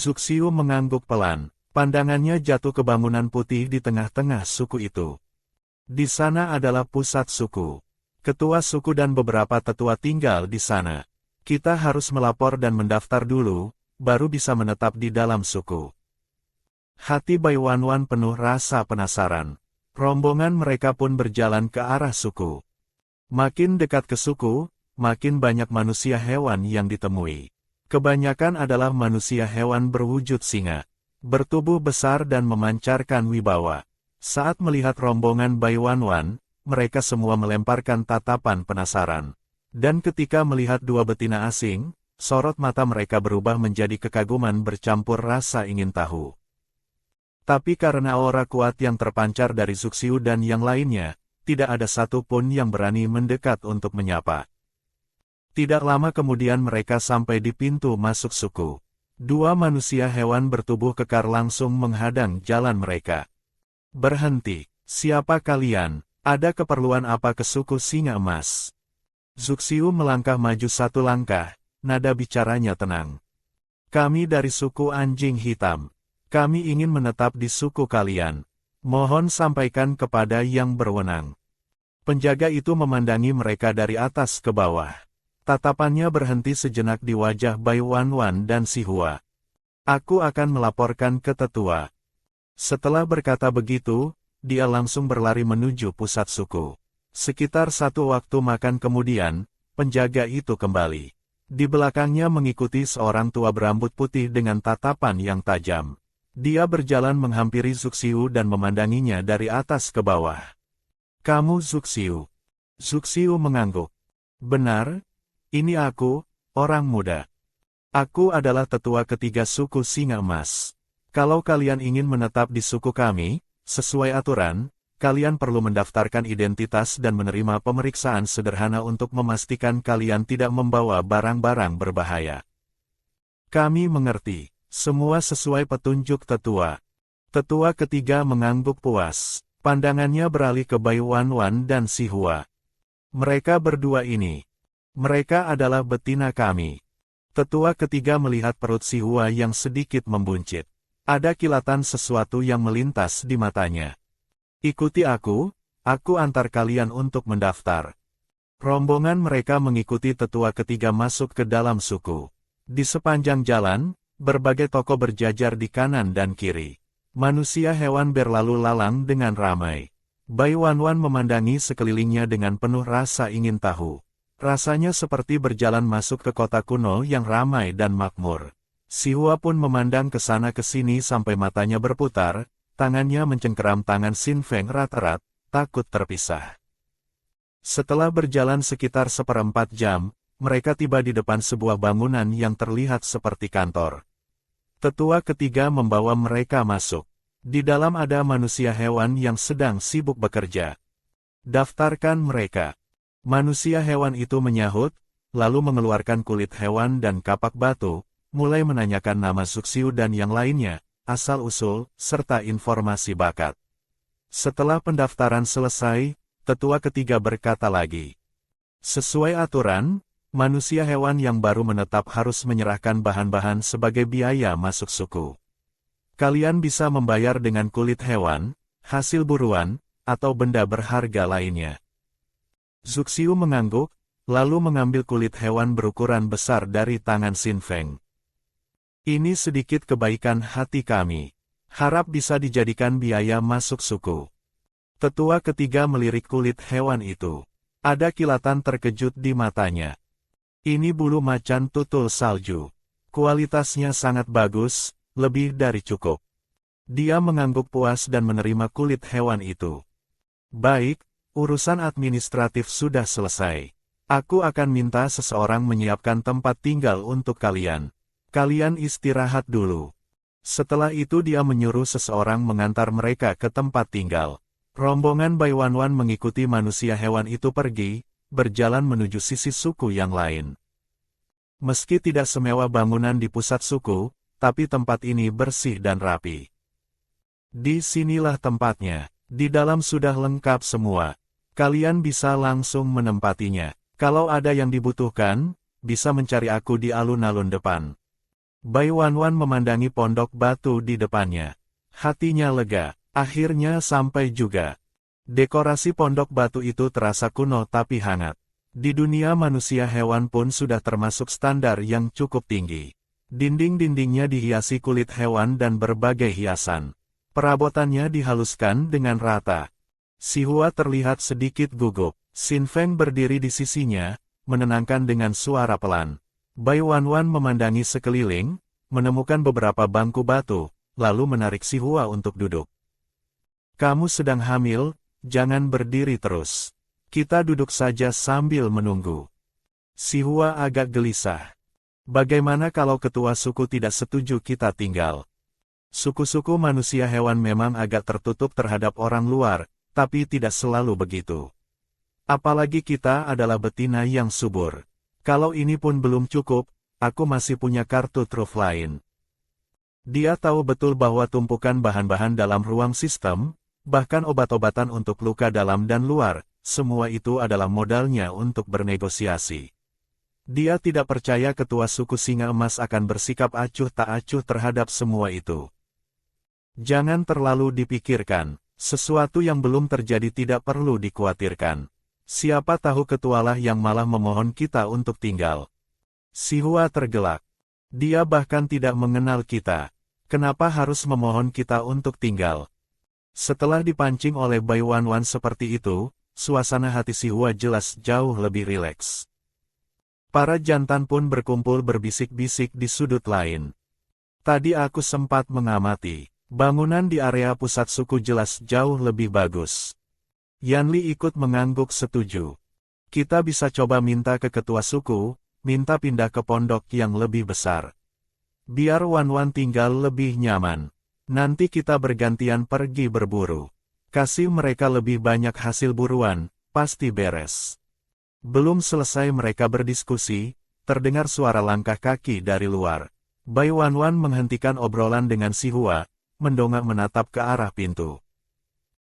Zuxiu mengangguk pelan. Pandangannya jatuh ke bangunan putih di tengah-tengah suku itu. Di sana adalah pusat suku. Ketua suku dan beberapa tetua tinggal di sana. Kita harus melapor dan mendaftar dulu, baru bisa menetap di dalam suku. Hati Bai Wanwan penuh rasa penasaran. Rombongan mereka pun berjalan ke arah suku. Makin dekat ke suku, makin banyak manusia hewan yang ditemui. Kebanyakan adalah manusia hewan berwujud singa, bertubuh besar dan memancarkan wibawa. Saat melihat rombongan Bai Wanwan, mereka semua melemparkan tatapan penasaran. Dan ketika melihat dua betina asing, sorot mata mereka berubah menjadi kekaguman bercampur rasa ingin tahu. Tapi karena aura kuat yang terpancar dari Zuxiu dan yang lainnya, tidak ada satu pun yang berani mendekat untuk menyapa. Tidak lama kemudian mereka sampai di pintu masuk suku. Dua manusia hewan bertubuh kekar langsung menghadang jalan mereka. Berhenti, siapa kalian? Ada keperluan apa ke suku Singa Emas? Zuxiu melangkah maju satu langkah, nada bicaranya tenang. Kami dari suku Anjing Hitam. Kami ingin menetap di suku kalian. Mohon sampaikan kepada yang berwenang. Penjaga itu memandangi mereka dari atas ke bawah. Tatapannya berhenti sejenak di wajah Bai Wanwan dan Si Hua. Aku akan melaporkan ke tetua. Setelah berkata begitu, dia langsung berlari menuju pusat suku. Sekitar satu waktu makan kemudian, penjaga itu kembali. Di belakangnya mengikuti seorang tua berambut putih dengan tatapan yang tajam. Dia berjalan menghampiri Zuxiu dan memandanginya dari atas ke bawah. Kamu Zuxiu? Zuxiu mengangguk. Benar, ini aku, orang muda. Aku adalah tetua ketiga suku Singa Emas. Kalau kalian ingin menetap di suku kami, sesuai aturan, kalian perlu mendaftarkan identitas dan menerima pemeriksaan sederhana untuk memastikan kalian tidak membawa barang-barang berbahaya. Kami mengerti, semua sesuai petunjuk tetua. Tetua ketiga mengangguk puas, pandangannya beralih ke Bai Wanwan dan Si Hua. Mereka berdua ini. Mereka adalah betina kami. Tetua ketiga melihat perut Si Hua yang sedikit membuncit. Ada kilatan sesuatu yang melintas di matanya. Ikuti aku antar kalian untuk mendaftar. Rombongan mereka mengikuti tetua ketiga masuk ke dalam suku. Di sepanjang jalan, berbagai toko berjajar di kanan dan kiri. Manusia hewan berlalu lalang dengan ramai. Bai Wanwan memandangi sekelilingnya dengan penuh rasa ingin tahu. Rasanya seperti berjalan masuk ke kota kuno yang ramai dan makmur. Si Hua pun memandang ke sana ke sini sampai matanya berputar, tangannya mencengkeram tangan Sin Feng erat-erat, takut terpisah. Setelah berjalan sekitar 1/4 jam, mereka tiba di depan sebuah bangunan yang terlihat seperti kantor. Tetua ketiga membawa mereka masuk. Di dalam ada manusia hewan yang sedang sibuk bekerja. Daftarkan mereka. Manusia hewan itu menyahut, lalu mengeluarkan kulit hewan dan kapak batu, mulai menanyakan nama Zuxiu dan yang lainnya, asal-usul, serta informasi bakat. Setelah pendaftaran selesai, tetua ketiga berkata lagi. Sesuai aturan, manusia hewan yang baru menetap harus menyerahkan bahan-bahan sebagai biaya masuk suku. Kalian bisa membayar dengan kulit hewan, hasil buruan, atau benda berharga lainnya. Zuxiu mengangguk, lalu mengambil kulit hewan berukuran besar dari tangan Sin Feng. Ini sedikit kebaikan hati kami. Harap bisa dijadikan biaya masuk suku. Tetua ketiga melirik kulit hewan itu. Ada kilatan terkejut di matanya. Ini bulu macan tutul salju. Kualitasnya sangat bagus, lebih dari cukup. Dia mengangguk puas dan menerima kulit hewan itu. Baik. Urusan administratif sudah selesai. Aku akan minta seseorang menyiapkan tempat tinggal untuk kalian. Kalian istirahat dulu. Setelah itu dia menyuruh seseorang mengantar mereka ke tempat tinggal. Rombongan Bai Wanwan mengikuti manusia hewan itu pergi, berjalan menuju sisi suku yang lain. Meski tidak semewah bangunan di pusat suku, tapi tempat ini bersih dan rapi. Di sinilah tempatnya. Di dalam sudah lengkap semua. Kalian bisa langsung menempatinya. Kalau ada yang dibutuhkan, bisa mencari aku di alun-alun depan. Bai Wanwan memandangi pondok batu di depannya. Hatinya lega, akhirnya sampai juga. Dekorasi pondok batu itu terasa kuno tapi hangat. Di dunia manusia hewan pun sudah termasuk standar yang cukup tinggi. Dinding-dindingnya dihiasi kulit hewan dan berbagai hiasan. Perabotannya dihaluskan dengan rata. Si Hua terlihat sedikit gugup. Sin Feng berdiri di sisinya, menenangkan dengan suara pelan. Bai Wanwan memandangi sekeliling, menemukan beberapa bangku batu, lalu menarik si Hua untuk duduk. Kamu sedang hamil, jangan berdiri terus. Kita duduk saja sambil menunggu. Si Hua agak gelisah. Bagaimana kalau ketua suku tidak setuju kita tinggal? Suku-suku manusia hewan memang agak tertutup terhadap orang luar, tapi tidak selalu begitu. Apalagi kita adalah betina yang subur. Kalau ini pun belum cukup, aku masih punya kartu truf lain. Dia tahu betul bahwa tumpukan bahan-bahan dalam ruang sistem, bahkan obat-obatan untuk luka dalam dan luar, semua itu adalah modalnya untuk bernegosiasi. Dia tidak percaya ketua suku Singa Emas akan bersikap acuh tak acuh terhadap semua itu. Jangan terlalu dipikirkan, sesuatu yang belum terjadi tidak perlu dikhawatirkan. Siapa tahu ketualah yang malah memohon kita untuk tinggal. Si Hua tergelak. Dia bahkan tidak mengenal kita. Kenapa harus memohon kita untuk tinggal? Setelah dipancing oleh Bai Wanwan seperti itu, suasana hati si Hua jelas jauh lebih rileks. Para jantan pun berkumpul berbisik-bisik di sudut lain. Tadi aku sempat mengamati. Bangunan di area pusat suku jelas jauh lebih bagus. Yanli ikut mengangguk setuju. Kita bisa coba minta ke ketua suku, minta pindah ke pondok yang lebih besar. Biar Wanwan tinggal lebih nyaman. Nanti kita bergantian pergi berburu. Kasih mereka lebih banyak hasil buruan, pasti beres. Belum selesai mereka berdiskusi, terdengar suara langkah kaki dari luar. Bai Wanwan menghentikan obrolan dengan si Hua, mendongak menatap ke arah pintu.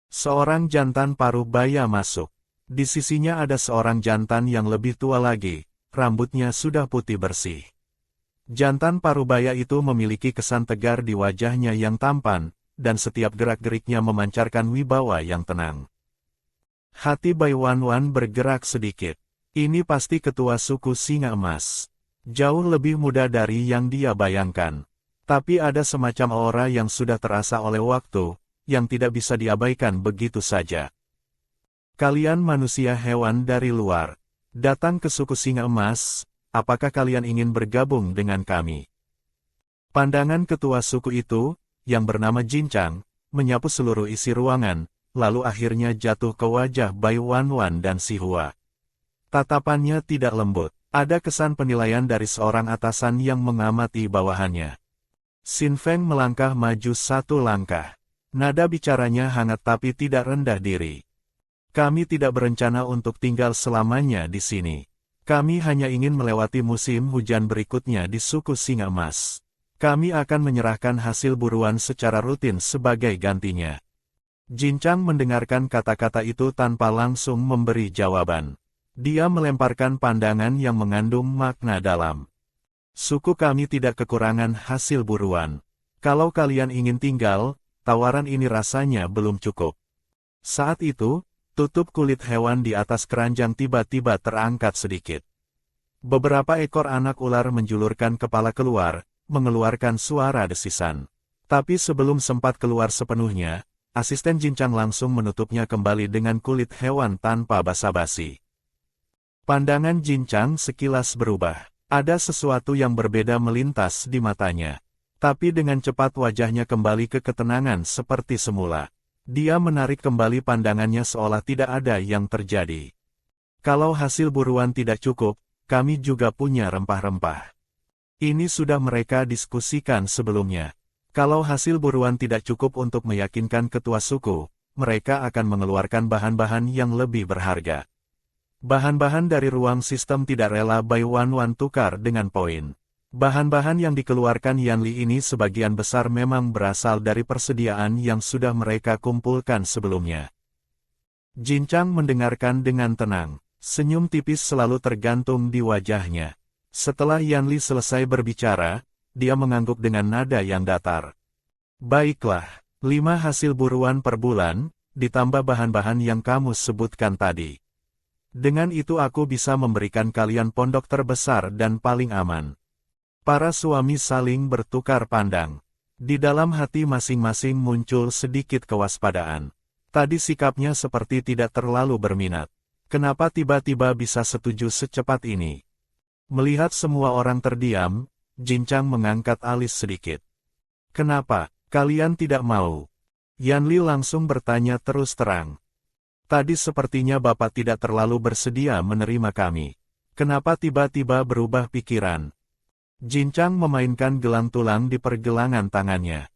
Seorang jantan paruh baya masuk. Di sisinya ada seorang jantan yang lebih tua lagi, rambutnya sudah putih bersih. Jantan paruh baya itu memiliki kesan tegar di wajahnya yang tampan, dan setiap gerak-geriknya memancarkan wibawa yang tenang. Hati Bai Wanwan bergerak sedikit. Ini pasti ketua suku Singa Emas. Jauh lebih muda dari yang dia bayangkan. Tapi ada semacam aura yang sudah terasa oleh waktu, yang tidak bisa diabaikan begitu saja. Kalian manusia hewan dari luar, datang ke suku Singa Emas, apakah kalian ingin bergabung dengan kami? Pandangan ketua suku itu, yang bernama Jincang, menyapu seluruh isi ruangan, lalu akhirnya jatuh ke wajah Bai Wanwan dan si Hua. Tatapannya tidak lembut, ada kesan penilaian dari seorang atasan yang mengamati bawahannya. Sin Feng melangkah maju satu langkah. Nada bicaranya hangat tapi tidak rendah diri. Kami tidak berencana untuk tinggal selamanya di sini. Kami hanya ingin melewati musim hujan berikutnya di suku Singa Emas. Kami akan menyerahkan hasil buruan secara rutin sebagai gantinya. Jincang mendengarkan kata-kata itu tanpa langsung memberi jawaban. Dia melemparkan pandangan yang mengandung makna dalam. Suku kami tidak kekurangan hasil buruan. Kalau kalian ingin tinggal, tawaran ini rasanya belum cukup. Saat itu, tutup kulit hewan di atas keranjang tiba-tiba terangkat sedikit. Beberapa ekor anak ular menjulurkan kepala keluar, mengeluarkan suara desisan. Tapi sebelum sempat keluar sepenuhnya, asisten Jincang langsung menutupnya kembali dengan kulit hewan tanpa basa-basi. Pandangan Jincang sekilas berubah. Ada sesuatu yang berbeda melintas di matanya. Tapi dengan cepat wajahnya kembali ke ketenangan seperti semula. Dia menarik kembali pandangannya seolah tidak ada yang terjadi. Kalau hasil buruan tidak cukup, kami juga punya rempah-rempah. Ini sudah mereka diskusikan sebelumnya. Kalau hasil buruan tidak cukup untuk meyakinkan ketua suku, mereka akan mengeluarkan bahan-bahan yang lebih berharga. Bahan-bahan dari ruang sistem tidak rela Bai Wanwan tukar dengan poin. Bahan-bahan yang dikeluarkan Yanli ini sebagian besar memang berasal dari persediaan yang sudah mereka kumpulkan sebelumnya. Jincang mendengarkan dengan tenang. Senyum tipis selalu tergantung di wajahnya. Setelah Yanli selesai berbicara, dia mengangguk dengan nada yang datar. Baiklah, 5 hasil buruan per bulan, ditambah bahan-bahan yang kamu sebutkan tadi. Dengan itu aku bisa memberikan kalian pondok terbesar dan paling aman. Para suami saling bertukar pandang. Di dalam hati masing-masing muncul sedikit kewaspadaan. Tadi sikapnya seperti tidak terlalu berminat. Kenapa tiba-tiba bisa setuju secepat ini? Melihat semua orang terdiam, Jin Chang mengangkat alis sedikit. Kenapa, kalian tidak mau? Yan Li langsung bertanya terus terang. Tadi sepertinya Bapak tidak terlalu bersedia menerima kami. Kenapa tiba-tiba berubah pikiran? Jin Chang memainkan gelang tulang di pergelangan tangannya.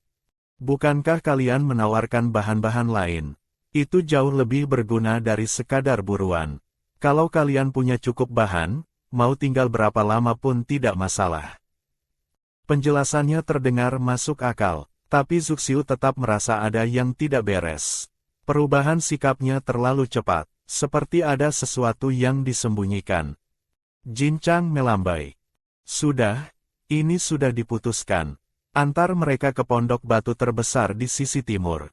Bukankah kalian menawarkan bahan-bahan lain? Itu jauh lebih berguna dari sekadar buruan. Kalau kalian punya cukup bahan, mau tinggal berapa lama pun tidak masalah. Penjelasannya terdengar masuk akal, tapi Zuxiu tetap merasa ada yang tidak beres. Perubahan sikapnya terlalu cepat, seperti ada sesuatu yang disembunyikan. Jin Chang melambai. Sudah, ini sudah diputuskan. Antar mereka ke pondok batu terbesar di sisi timur.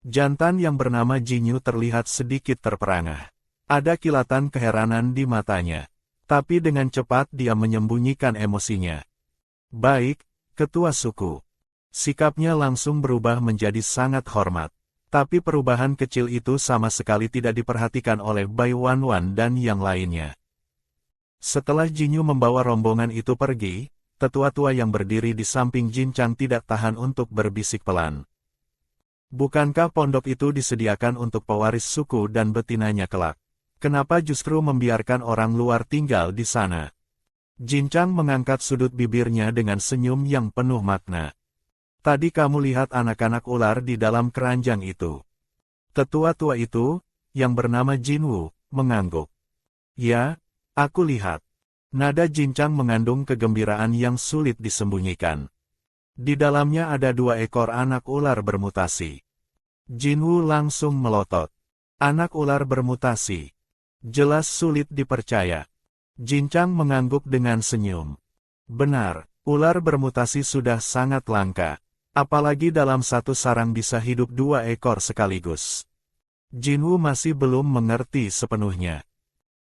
Jantan yang bernama Jinyu terlihat sedikit terperangah. Ada kilatan keheranan di matanya. Tapi dengan cepat dia menyembunyikan emosinya. Baik, ketua suku. Sikapnya langsung berubah menjadi sangat hormat. Tapi perubahan kecil itu sama sekali tidak diperhatikan oleh Bai Wanwan dan yang lainnya. Setelah Jinyu membawa rombongan itu pergi, tetua-tua yang berdiri di samping Jin Chang tidak tahan untuk berbisik pelan. Bukankah pondok itu disediakan untuk pewaris suku dan betinanya kelak? Kenapa justru membiarkan orang luar tinggal di sana? Jin Chang mengangkat sudut bibirnya dengan senyum yang penuh makna. Tadi kamu lihat anak-anak ular di dalam keranjang itu. Tetua-tua itu, yang bernama Jinwu, mengangguk. Ya, aku lihat. Nada Jin Chang mengandung kegembiraan yang sulit disembunyikan. Di dalamnya ada 2 ekor anak ular bermutasi. Jinwu langsung melotot. Anak ular bermutasi. Jelas sulit dipercaya. Jin Chang mengangguk dengan senyum. Benar, ular bermutasi sudah sangat langka. Apalagi dalam satu sarang bisa hidup 2 ekor sekaligus. Jinwu masih belum mengerti sepenuhnya.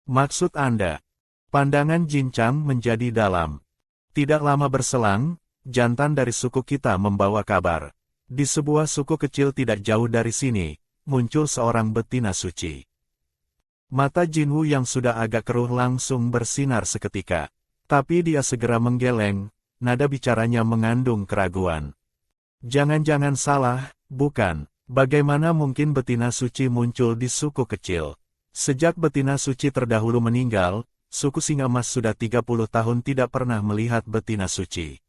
Maksud Anda? Pandangan Jin Chang menjadi dalam. Tidak lama berselang, jantan dari suku kita membawa kabar. Di sebuah suku kecil tidak jauh dari sini, muncul seorang betina suci. Mata Jinwu yang sudah agak keruh langsung bersinar seketika. Tapi dia segera menggeleng, nada bicaranya mengandung keraguan. Jangan-jangan salah, bukan? Bagaimana mungkin betina suci muncul di suku kecil? Sejak betina suci terdahulu meninggal, suku Singa Emas sudah 30 tahun tidak pernah melihat betina suci.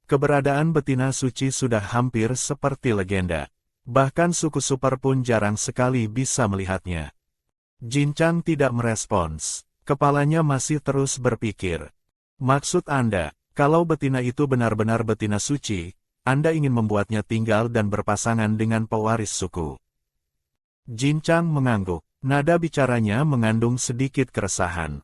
Keberadaan betina suci sudah hampir seperti legenda. Bahkan suku super pun jarang sekali bisa melihatnya. Jin Chang tidak merespons. Kepalanya masih terus berpikir. Maksud Anda, kalau betina itu benar-benar betina suci, Anda ingin membuatnya tinggal dan berpasangan dengan pewaris suku. Jin Chang mengangguk. Nada bicaranya mengandung sedikit keresahan.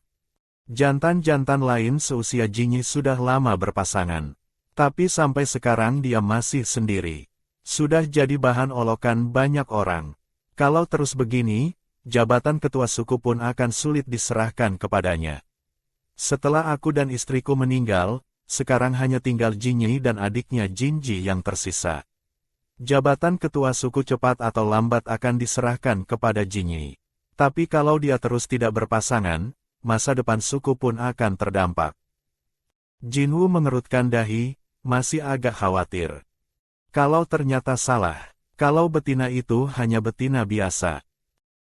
Jantan-jantan lain seusia Jinyi sudah lama berpasangan. Tapi sampai sekarang dia masih sendiri. Sudah jadi bahan olokan banyak orang. Kalau terus begini, jabatan ketua suku pun akan sulit diserahkan kepadanya. Setelah aku dan istriku meninggal, sekarang hanya tinggal Jinyi dan adiknya Jinji yang tersisa. Jabatan ketua suku cepat atau lambat akan diserahkan kepada Jinyi. Tapi kalau dia terus tidak berpasangan, masa depan suku pun akan terdampak. Jinwu mengerutkan dahi, masih agak khawatir. Kalau ternyata salah, kalau betina itu hanya betina biasa.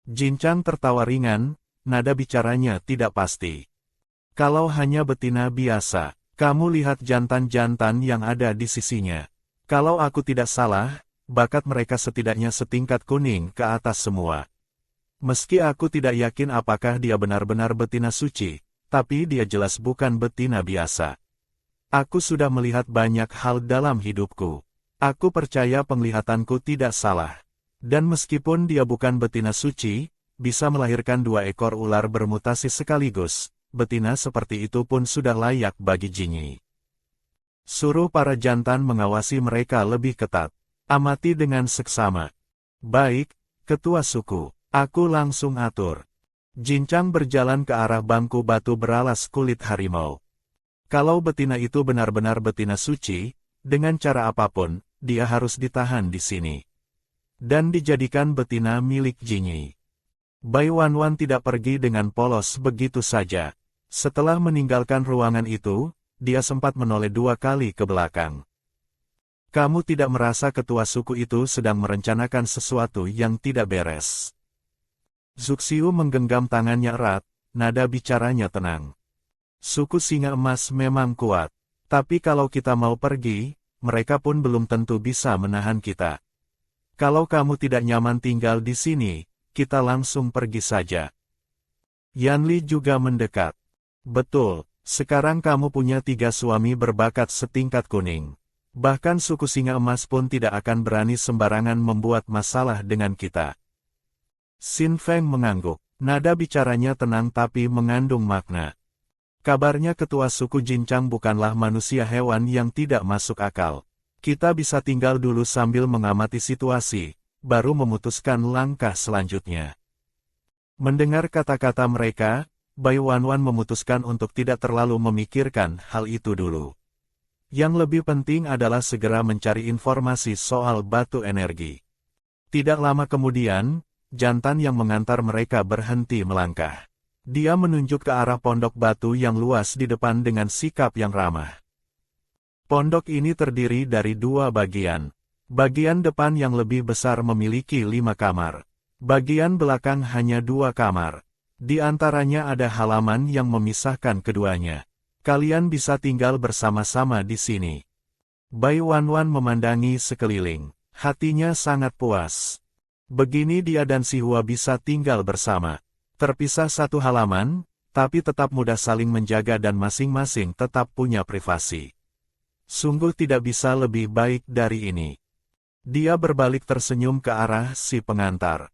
Jin Chang tertawa ringan, nada bicaranya tidak pasti. Kalau hanya betina biasa, kamu lihat jantan-jantan yang ada di sisinya. Kalau aku tidak salah, bakat mereka setidaknya setingkat kuning ke atas semua. Meski aku tidak yakin apakah dia benar-benar betina suci, tapi dia jelas bukan betina biasa. Aku sudah melihat banyak hal dalam hidupku. Aku percaya penglihatanku tidak salah. Dan meskipun dia bukan betina suci, bisa melahirkan 2 ekor ular bermutasi sekaligus, betina seperti itu pun sudah layak bagi Jinyi. Suruh para jantan mengawasi mereka lebih ketat. Amati dengan seksama. Baik, ketua suku. Aku langsung atur. Jincang berjalan ke arah bangku batu beralas kulit harimau. Kalau betina itu benar-benar betina suci, dengan cara apapun, dia harus ditahan di sini. Dan dijadikan betina milik Jinyi. Bai Wanwan tidak pergi dengan polos begitu saja. Setelah meninggalkan ruangan itu, dia sempat menoleh 2 kali ke belakang. Kamu tidak merasa ketua suku itu sedang merencanakan sesuatu yang tidak beres? Zuxiu menggenggam tangannya erat, nada bicaranya tenang. Suku singa emas memang kuat. Tapi kalau kita mau pergi, mereka pun belum tentu bisa menahan kita. Kalau kamu tidak nyaman tinggal di sini, kita langsung pergi saja. Yanli juga mendekat. Betul, sekarang kamu punya 3 suami berbakat setingkat kuning. Bahkan suku singa emas pun tidak akan berani sembarangan membuat masalah dengan kita. Xin Feng mengangguk. Nada bicaranya tenang tapi mengandung makna. Kabarnya ketua suku Jincang bukanlah manusia hewan yang tidak masuk akal. Kita bisa tinggal dulu sambil mengamati situasi, baru memutuskan langkah selanjutnya. Mendengar kata-kata mereka, Bai Wanwan memutuskan untuk tidak terlalu memikirkan hal itu dulu. Yang lebih penting adalah segera mencari informasi soal batu energi. Tidak lama kemudian, jantan yang mengantar mereka berhenti melangkah. Dia menunjuk ke arah pondok batu yang luas di depan dengan sikap yang ramah. Pondok ini terdiri dari 2 bagian. Bagian depan yang lebih besar memiliki 5 kamar. Bagian belakang hanya 2 kamar. Di antaranya ada halaman yang memisahkan keduanya. Kalian bisa tinggal bersama-sama di sini. Bai Wanwan memandangi sekeliling. Hatinya sangat puas. Begini dia dan si Hua bisa tinggal bersama. Terpisah 1 halaman, tapi tetap mudah saling menjaga dan masing-masing tetap punya privasi. Sungguh tidak bisa lebih baik dari ini. Dia berbalik tersenyum ke arah si pengantar.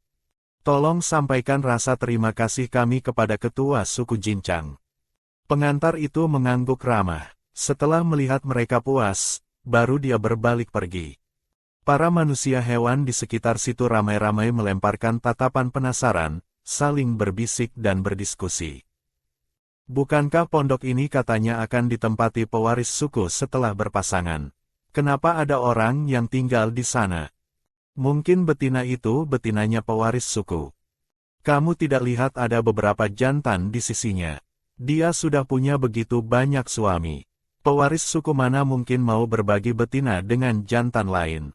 Tolong sampaikan rasa terima kasih kami kepada ketua suku Jincang. Pengantar itu mengangguk ramah. Setelah melihat mereka puas, baru dia berbalik pergi. Para manusia hewan di sekitar situ ramai-ramai melemparkan tatapan penasaran, saling berbisik dan berdiskusi. Bukankah pondok ini katanya akan ditempati pewaris suku setelah berpasangan? Kenapa ada orang yang tinggal di sana? Mungkin betina itu betinanya pewaris suku. Kamu tidak lihat ada beberapa jantan di sisinya. Dia sudah punya begitu banyak suami. Pewaris suku mana mungkin mau berbagi betina dengan jantan lain?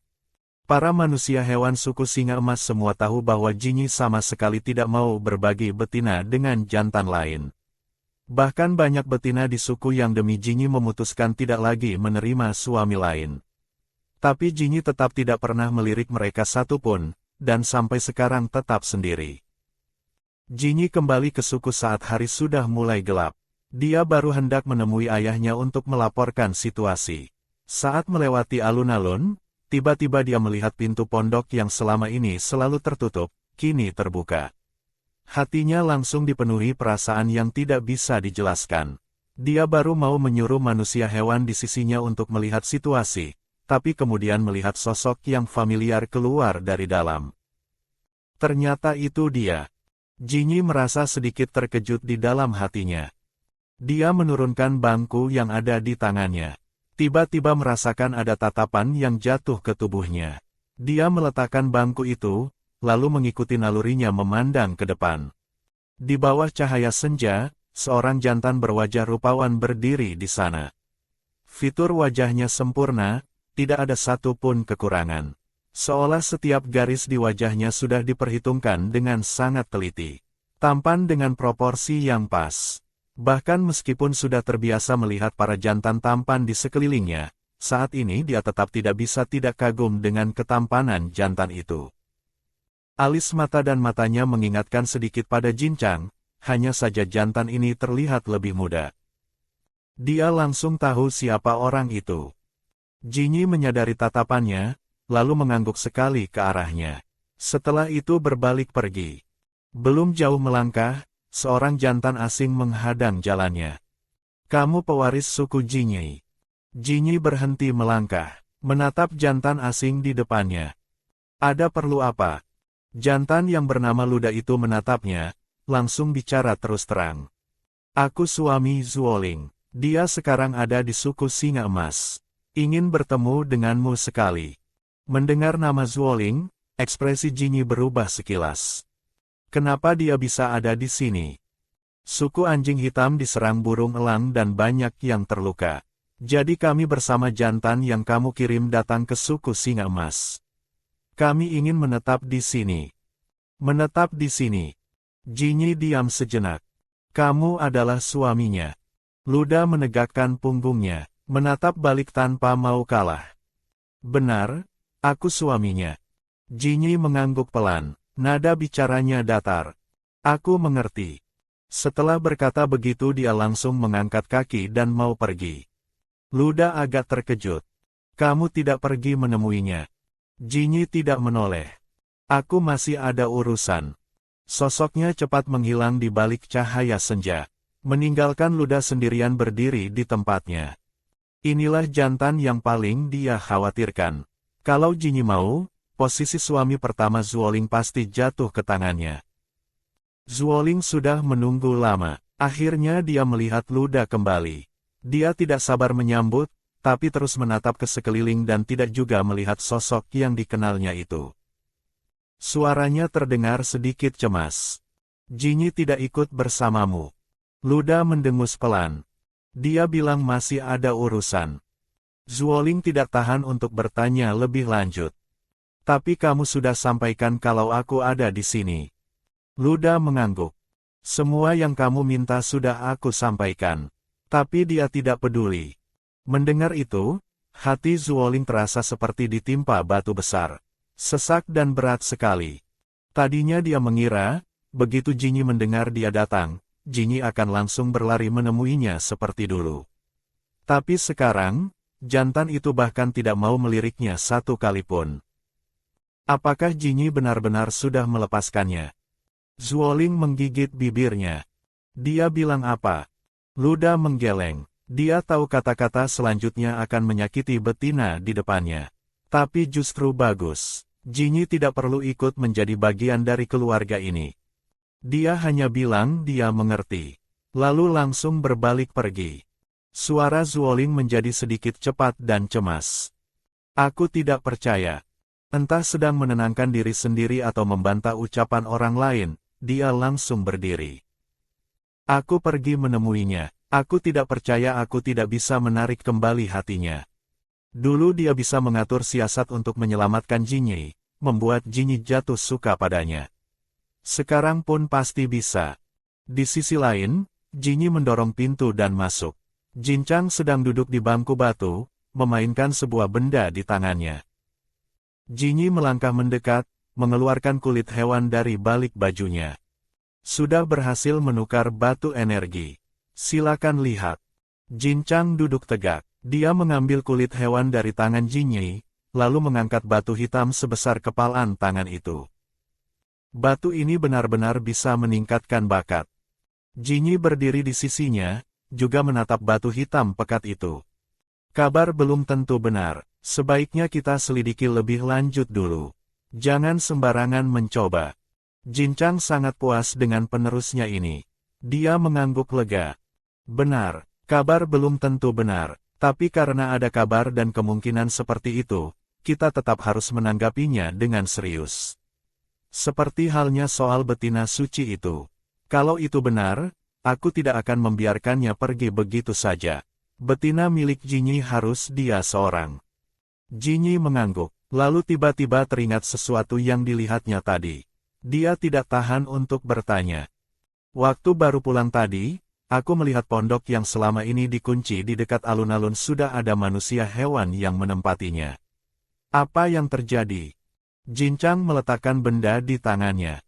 Para manusia hewan suku singa emas semua tahu bahwa Jinyi sama sekali tidak mau berbagi betina dengan jantan lain. Bahkan banyak betina di suku yang demi Jinyi memutuskan tidak lagi menerima suami lain. Tapi Jinyi tetap tidak pernah melirik mereka satupun, dan sampai sekarang tetap sendiri. Jinyi kembali ke suku saat hari sudah mulai gelap. Dia baru hendak menemui ayahnya untuk melaporkan situasi. Saat melewati alun-alun, tiba-tiba dia melihat pintu pondok yang selama ini selalu tertutup, kini terbuka. Hatinya langsung dipenuhi perasaan yang tidak bisa dijelaskan. Dia baru mau menyuruh manusia hewan di sisinya untuk melihat situasi, tapi kemudian melihat sosok yang familiar keluar dari dalam. Ternyata itu dia. Jinyi merasa sedikit terkejut di dalam hatinya. Dia menurunkan bangku yang ada di tangannya. Tiba-tiba merasakan ada tatapan yang jatuh ke tubuhnya. Dia meletakkan bangku itu, lalu mengikuti nalurinya memandang ke depan. Di bawah cahaya senja, seorang jantan berwajah rupawan berdiri di sana. Fitur wajahnya sempurna, tidak ada satu pun kekurangan. Seolah setiap garis di wajahnya sudah diperhitungkan dengan sangat teliti. Tampan dengan proporsi yang pas. Bahkan meskipun sudah terbiasa melihat para jantan tampan di sekelilingnya, saat ini dia tetap tidak bisa tidak kagum dengan ketampanan jantan itu. Alis mata dan matanya mengingatkan sedikit pada Jincang, hanya saja jantan ini terlihat lebih muda. Dia langsung tahu siapa orang itu. Jinyi menyadari tatapannya, lalu mengangguk sekali ke arahnya. Setelah itu berbalik pergi. Belum jauh melangkah, seorang jantan asing menghadang jalannya. Kamu pewaris suku Jinyi. Jinyi berhenti melangkah, menatap jantan asing di depannya. Ada perlu apa? Jantan yang bernama Luda itu menatapnya, langsung bicara terus terang. Aku suami Zuoling. Dia sekarang ada di suku Singa Emas. Ingin bertemu denganmu sekali. Mendengar nama Zuoling, ekspresi Jinyi berubah sekilas. Kenapa dia bisa ada di sini? Suku anjing hitam diserang burung elang dan banyak yang terluka. Jadi kami bersama jantan yang kamu kirim datang ke suku Singa Emas. Kami ingin menetap di sini. Menetap di sini. Jinyi diam sejenak. Kamu adalah suaminya. Luda menegakkan punggungnya, menatap balik tanpa mau kalah. Benar, aku suaminya. Jinyi mengangguk pelan, nada bicaranya datar. Aku mengerti. Setelah berkata begitu dia langsung mengangkat kaki dan mau pergi. Luda agak terkejut. Kamu tidak pergi menemuinya. Jinyi tidak menoleh. Aku masih ada urusan. Sosoknya cepat menghilang di balik cahaya senja, meninggalkan Luda sendirian berdiri di tempatnya. Inilah jantan yang paling dia khawatirkan. Kalau Jinyi mau, posisi suami pertama Zuoling pasti jatuh ke tangannya. Zuoling sudah menunggu lama. Akhirnya dia melihat Luda kembali. Dia tidak sabar menyambut, tapi terus menatap ke sekeliling dan tidak juga melihat sosok yang dikenalnya itu. Suaranya terdengar sedikit cemas. Jinyi tidak ikut bersamamu. Luda mendengus pelan. Dia bilang masih ada urusan. Zuoling tidak tahan untuk bertanya lebih lanjut. Tapi kamu sudah sampaikan kalau aku ada di sini. Luda mengangguk. Semua yang kamu minta sudah aku sampaikan. Tapi dia tidak peduli. Mendengar itu, hati Zuoling terasa seperti ditimpa batu besar. Sesak dan berat sekali. Tadinya dia mengira, begitu Jinyi mendengar dia datang, Jinyi akan langsung berlari menemuinya seperti dulu. Tapi sekarang, jantan itu bahkan tidak mau meliriknya satu kali pun. Apakah Jinyi benar-benar sudah melepaskannya? Zuoling menggigit bibirnya. Dia bilang apa? Luda menggeleng. Dia tahu kata-kata selanjutnya akan menyakiti betina di depannya. Tapi justru bagus. Jinyi tidak perlu ikut menjadi bagian dari keluarga ini. Dia hanya bilang dia mengerti. Lalu langsung berbalik pergi. Suara Zuoling menjadi sedikit cepat dan cemas. Aku tidak percaya. Entah sedang menenangkan diri sendiri atau membantah ucapan orang lain, dia langsung berdiri. Aku pergi menemuinya. Aku tidak percaya aku tidak bisa menarik kembali hatinya. Dulu dia bisa mengatur siasat untuk menyelamatkan Jinyi, membuat Jinyi jatuh suka padanya. Sekarang pun pasti bisa. Di sisi lain, Jinyi mendorong pintu dan masuk. Jincang sedang duduk di bangku batu, memainkan sebuah benda di tangannya. Jinyi melangkah mendekat, mengeluarkan kulit hewan dari balik bajunya. Sudah berhasil menukar batu energi. Silakan lihat. Jincang duduk tegak. Dia mengambil kulit hewan dari tangan Jinyi, lalu mengangkat batu hitam sebesar kepalan tangan itu. Batu ini benar-benar bisa meningkatkan bakat. Jinyi berdiri di sisinya, juga menatap batu hitam pekat itu. Kabar belum tentu benar, sebaiknya kita selidiki lebih lanjut dulu. Jangan sembarangan mencoba. Jincang sangat puas dengan penerusnya ini. Dia mengangguk lega. Benar, kabar belum tentu benar, tapi karena ada kabar dan kemungkinan seperti itu, kita tetap harus menanggapinya dengan serius. Seperti halnya soal betina suci itu. Kalau itu benar, aku tidak akan membiarkannya pergi begitu saja. Betina milik Jinyi harus dia seorang. Jinyi mengangguk, lalu tiba-tiba teringat sesuatu yang dilihatnya tadi. Dia tidak tahan untuk bertanya. Waktu baru pulang tadi, aku melihat pondok yang selama ini dikunci di dekat alun-alun sudah ada manusia hewan yang menempatinya. Apa yang terjadi? Jincang meletakkan benda di tangannya.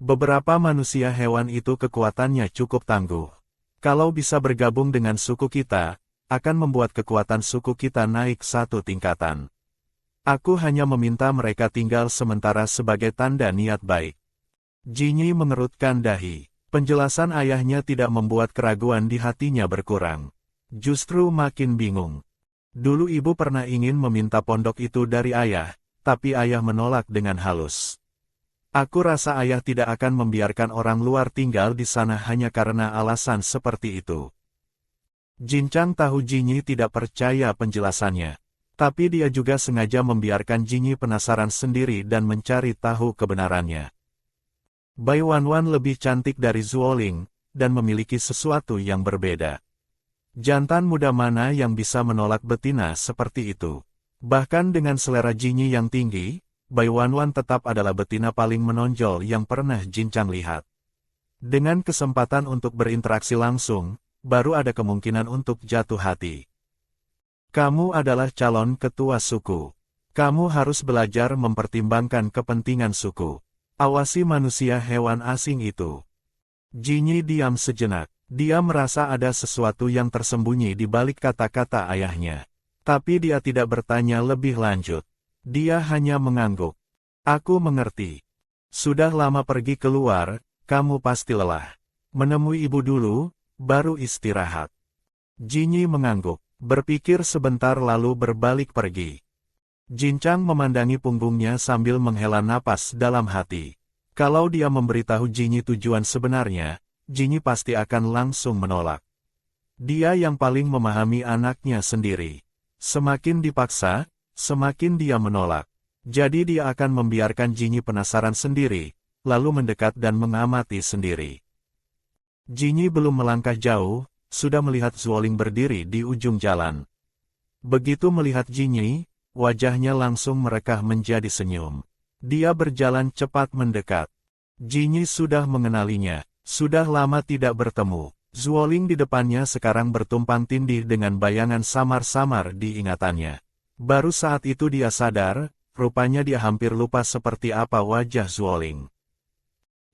Beberapa manusia hewan itu kekuatannya cukup tangguh. Kalau bisa bergabung dengan suku kita, akan membuat kekuatan suku kita naik satu tingkatan. Aku hanya meminta mereka tinggal sementara sebagai tanda niat baik. Jinyi mengerutkan dahi. Penjelasan ayahnya tidak membuat keraguan di hatinya berkurang. Justru makin bingung. Dulu ibu pernah ingin meminta pondok itu dari ayah, tapi ayah menolak dengan halus. Aku rasa ayah tidak akan membiarkan orang luar tinggal di sana hanya karena alasan seperti itu. Jincang tahu Jinyi tidak percaya penjelasannya. Tapi dia juga sengaja membiarkan Jinyi penasaran sendiri dan mencari tahu kebenarannya. Bai Wanwan lebih cantik dari Zuoling, dan memiliki sesuatu yang berbeda. Jantan muda mana yang bisa menolak betina seperti itu? Bahkan dengan selera Jinyi yang tinggi, Bai Wanwan tetap adalah betina paling menonjol yang pernah Jincang lihat. Dengan kesempatan untuk berinteraksi langsung, baru ada kemungkinan untuk jatuh hati. Kamu adalah calon ketua suku. Kamu harus belajar mempertimbangkan kepentingan suku. Awasi manusia hewan asing itu. Jinyi diam sejenak. Dia merasa ada sesuatu yang tersembunyi di balik kata-kata ayahnya. Tapi dia tidak bertanya lebih lanjut. Dia hanya mengangguk. Aku mengerti. Sudah lama pergi keluar, kamu pasti lelah. Menemui ibu dulu, baru istirahat. Jinyi mengangguk. Berpikir sebentar lalu berbalik pergi. Jincang memandangi punggungnya sambil menghela napas dalam hati. Kalau dia memberitahu Jinyi tujuan sebenarnya, Jinyi pasti akan langsung menolak. Dia yang paling memahami anaknya sendiri. Semakin dipaksa, semakin dia menolak. Jadi dia akan membiarkan Jinyi penasaran sendiri, lalu mendekat dan mengamati sendiri. Jinyi belum melangkah jauh, sudah melihat Zuoling berdiri di ujung jalan. Begitu melihat Jinyi, wajahnya langsung merekah menjadi senyum. Dia berjalan cepat mendekat. Jinyi sudah mengenalinya, sudah lama tidak bertemu. Zuoling di depannya sekarang bertumpang tindih dengan bayangan samar-samar di ingatannya. Baru saat itu dia sadar, rupanya dia hampir lupa seperti apa wajah Zuoling.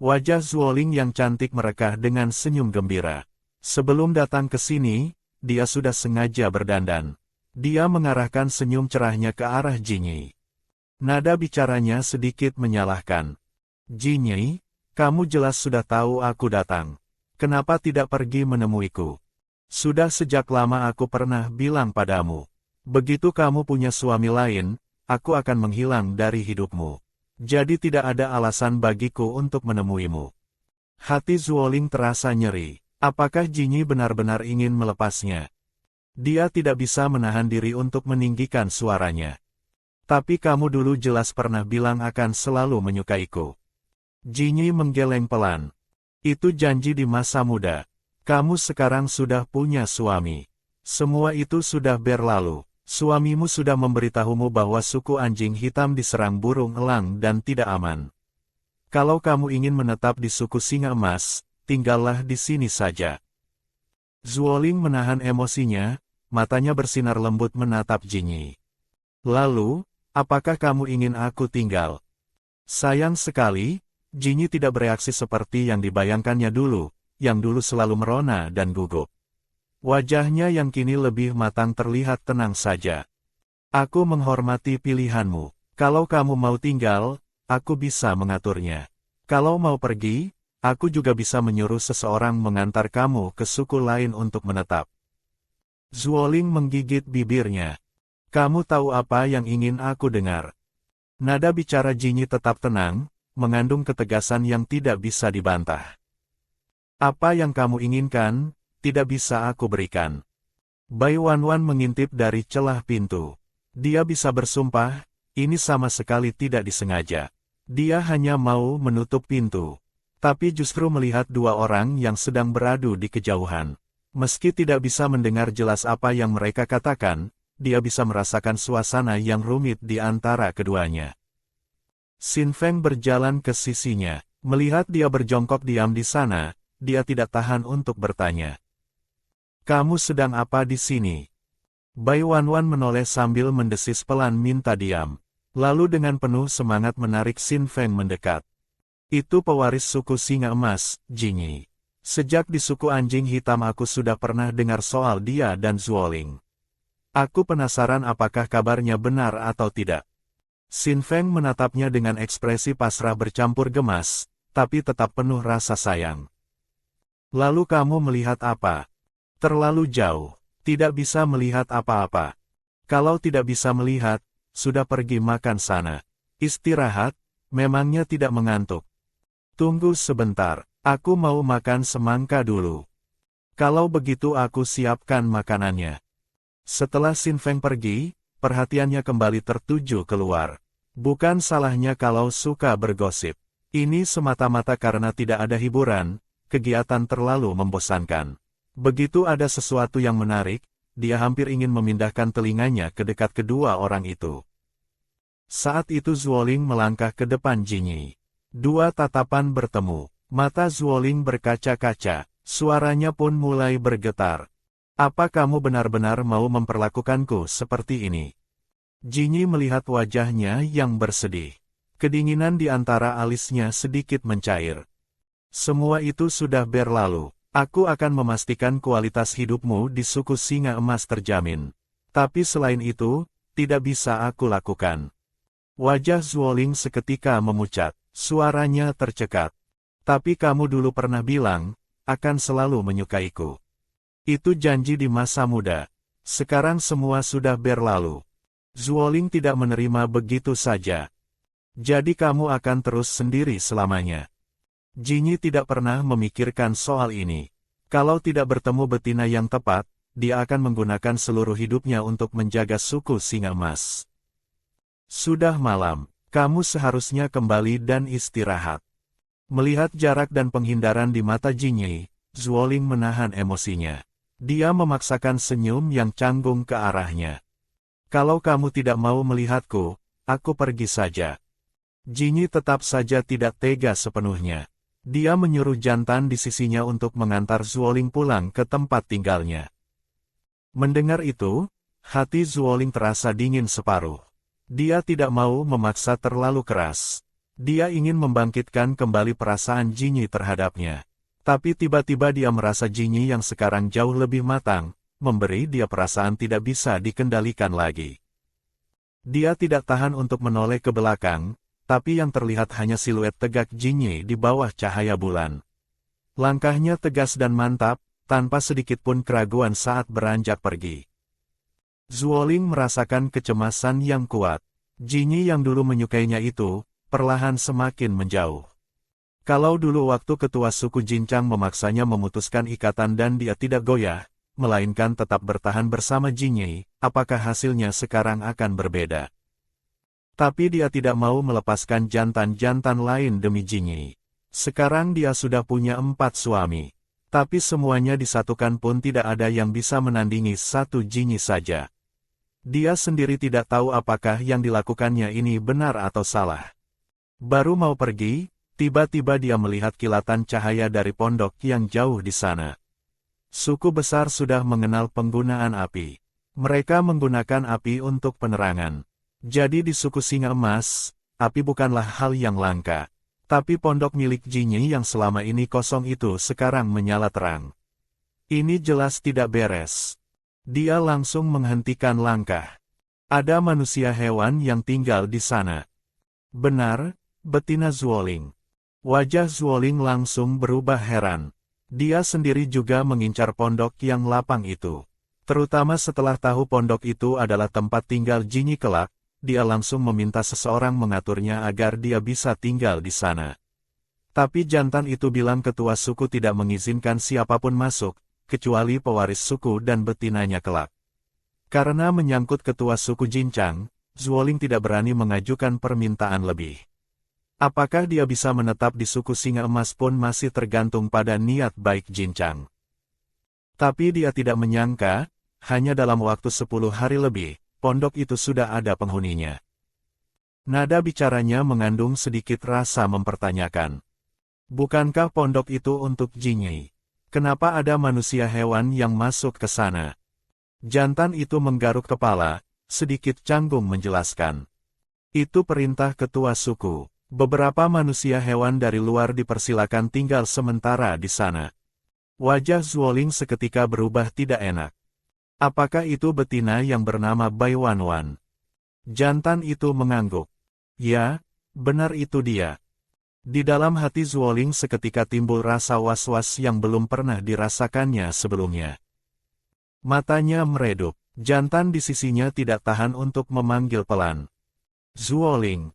Wajah Zuoling yang cantik merekah dengan senyum gembira. Sebelum datang ke sini, dia sudah sengaja berdandan. Dia mengarahkan senyum cerahnya ke arah Jinyi. Nada bicaranya sedikit menyalahkan. Jinyi, kamu jelas sudah tahu aku datang. Kenapa tidak pergi menemuiku? Sudah sejak lama aku pernah bilang padamu. Begitu kamu punya suami lain, aku akan menghilang dari hidupmu. Jadi tidak ada alasan bagiku untuk menemuimu. Hati Zuoling terasa nyeri. Apakah Jinyi benar-benar ingin melepasnya? Dia tidak bisa menahan diri untuk meninggikan suaranya. Tapi kamu dulu jelas pernah bilang akan selalu menyukaiku. Jinyi menggeleng pelan. Itu janji di masa muda. Kamu sekarang sudah punya suami. Semua itu sudah berlalu. Suamimu sudah memberitahumu bahwa suku anjing hitam diserang burung elang dan tidak aman. Kalau kamu ingin menetap di suku singa emas, tinggallah di sini saja. Zuoling menahan emosinya, matanya bersinar lembut menatap Jinyi. Lalu, apakah kamu ingin aku tinggal? Sayang sekali, Jinyi tidak bereaksi seperti yang dibayangkannya dulu, yang dulu selalu merona dan gugup. Wajahnya yang kini lebih matang terlihat tenang saja. Aku menghormati pilihanmu. Kalau kamu mau tinggal, aku bisa mengaturnya. Kalau mau pergi, aku juga bisa menyuruh seseorang mengantar kamu ke suku lain untuk menetap. Zuoling menggigit bibirnya. Kamu tahu apa yang ingin aku dengar? Nada bicara Jinyi tetap tenang, mengandung ketegasan yang tidak bisa dibantah. Apa yang kamu inginkan, tidak bisa aku berikan. Bai Wanwan mengintip dari celah pintu. Dia bisa bersumpah, ini sama sekali tidak disengaja. Dia hanya mau menutup pintu. Tapi justru melihat dua orang yang sedang beradu di kejauhan. Meski tidak bisa mendengar jelas apa yang mereka katakan, dia bisa merasakan suasana yang rumit di antara keduanya. Xin Feng berjalan ke sisinya. Melihat dia berjongkok diam di sana, dia tidak tahan untuk bertanya. Kamu sedang apa di sini? Bai Wanwan menoleh sambil mendesis pelan minta diam. Lalu dengan penuh semangat menarik Xin Feng mendekat. Itu pewaris suku singa emas, Jinyi. Sejak di suku anjing hitam aku sudah pernah dengar soal dia dan Zuoling. Aku penasaran apakah kabarnya benar atau tidak. Xin Feng menatapnya dengan ekspresi pasrah bercampur gemas, tapi tetap penuh rasa sayang. Lalu kamu melihat apa? Terlalu jauh, tidak bisa melihat apa-apa. Kalau tidak bisa melihat, sudah pergi makan sana. Istirahat, memangnya tidak mengantuk. Tunggu sebentar, aku mau makan semangka dulu. Kalau begitu aku siapkan makanannya. Setelah Sin Feng pergi, perhatiannya kembali tertuju keluar. Bukan salahnya kalau suka bergosip. Ini semata-mata karena tidak ada hiburan, kegiatan terlalu membosankan. Begitu ada sesuatu yang menarik, dia hampir ingin memindahkan telinganya ke dekat kedua orang itu. Saat itu Zuoling melangkah ke depan Jinyi. Dua tatapan bertemu, mata Zuoling berkaca-kaca, suaranya pun mulai bergetar. Apa kamu benar-benar mau memperlakukanku seperti ini? Jinyi melihat wajahnya yang bersedih. Kedinginan di antara alisnya sedikit mencair. Semua itu sudah berlalu. Aku akan memastikan kualitas hidupmu di suku singa emas terjamin. Tapi selain itu, tidak bisa aku lakukan. Wajah Zuoling seketika memucat, suaranya tercekat. Tapi kamu dulu pernah bilang, akan selalu menyukaiku. Itu janji di masa muda. Sekarang semua sudah berlalu. Zuoling tidak menerima begitu saja. Jadi kamu akan terus sendiri selamanya. Jinyi tidak pernah memikirkan soal ini. Kalau tidak bertemu betina yang tepat, dia akan menggunakan seluruh hidupnya untuk menjaga suku singa emas. Sudah malam, kamu seharusnya kembali dan istirahat. Melihat jarak dan penghindaran di mata Jinyi, Zuoling menahan emosinya. Dia memaksakan senyum yang canggung ke arahnya. Kalau kamu tidak mau melihatku, aku pergi saja. Jinyi tetap saja tidak tega sepenuhnya. Dia menyuruh jantan di sisinya untuk mengantar Zuoling pulang ke tempat tinggalnya. Mendengar itu, hati Zuoling terasa dingin separuh. Dia tidak mau memaksa terlalu keras. Dia ingin membangkitkan kembali perasaan Jinyi terhadapnya. Tapi tiba-tiba dia merasa Jinyi yang sekarang jauh lebih matang, memberi dia perasaan tidak bisa dikendalikan lagi. Dia tidak tahan untuk menoleh ke belakang, tapi yang terlihat hanya siluet tegak Jinyi di bawah cahaya bulan. Langkahnya tegas dan mantap, tanpa sedikit pun keraguan saat beranjak pergi. Zuoling merasakan kecemasan yang kuat. Jinyi yang dulu menyukainya itu, perlahan semakin menjauh. Kalau dulu waktu ketua suku Jincang memaksanya memutuskan ikatan dan dia tidak goyah, melainkan tetap bertahan bersama Jinyi, apakah hasilnya sekarang akan berbeda? Tapi dia tidak mau melepaskan jantan-jantan lain demi Jinyi. Sekarang dia sudah punya 4 suami. Tapi semuanya disatukan pun tidak ada yang bisa menandingi satu Jinyi saja. Dia sendiri tidak tahu apakah yang dilakukannya ini benar atau salah. Baru mau pergi, tiba-tiba dia melihat kilatan cahaya dari pondok yang jauh di sana. Suku besar sudah mengenal penggunaan api. Mereka menggunakan api untuk penerangan. Jadi di suku singa emas, api bukanlah hal yang langka. Tapi pondok milik Jinyi yang selama ini kosong itu sekarang menyala terang. Ini jelas tidak beres. Dia langsung menghentikan langkah. Ada manusia hewan yang tinggal di sana. Benar, betina Zuoling. Wajah Zuoling langsung berubah heran. Dia sendiri juga mengincar pondok yang lapang itu. Terutama setelah tahu pondok itu adalah tempat tinggal Jinyi kelak. Dia langsung meminta seseorang mengaturnya agar dia bisa tinggal di sana. Tapi jantan itu bilang ketua suku tidak mengizinkan siapapun masuk, kecuali pewaris suku dan betinanya kelak. Karena menyangkut ketua suku Jincang, Zuoling tidak berani mengajukan permintaan lebih. Apakah dia bisa menetap di suku singa emas pun masih tergantung pada niat baik Jincang. Tapi dia tidak menyangka, hanya dalam waktu 10 hari lebih, pondok itu sudah ada penghuninya. Nada bicaranya mengandung sedikit rasa mempertanyakan. Bukankah pondok itu untuk Jinyi? Kenapa ada manusia hewan yang masuk ke sana? Jantan itu menggaruk kepala, sedikit canggung menjelaskan. Itu perintah ketua suku. Beberapa manusia hewan dari luar dipersilakan tinggal sementara di sana. Wajah Zuoling seketika berubah tidak enak. Apakah itu betina yang bernama Bai Wanwan? Jantan itu mengangguk. Ya, benar itu dia. Di dalam hati Zuoling seketika timbul rasa was-was yang belum pernah dirasakannya sebelumnya. Matanya meredup. Jantan di sisinya tidak tahan untuk memanggil pelan. Zuoling.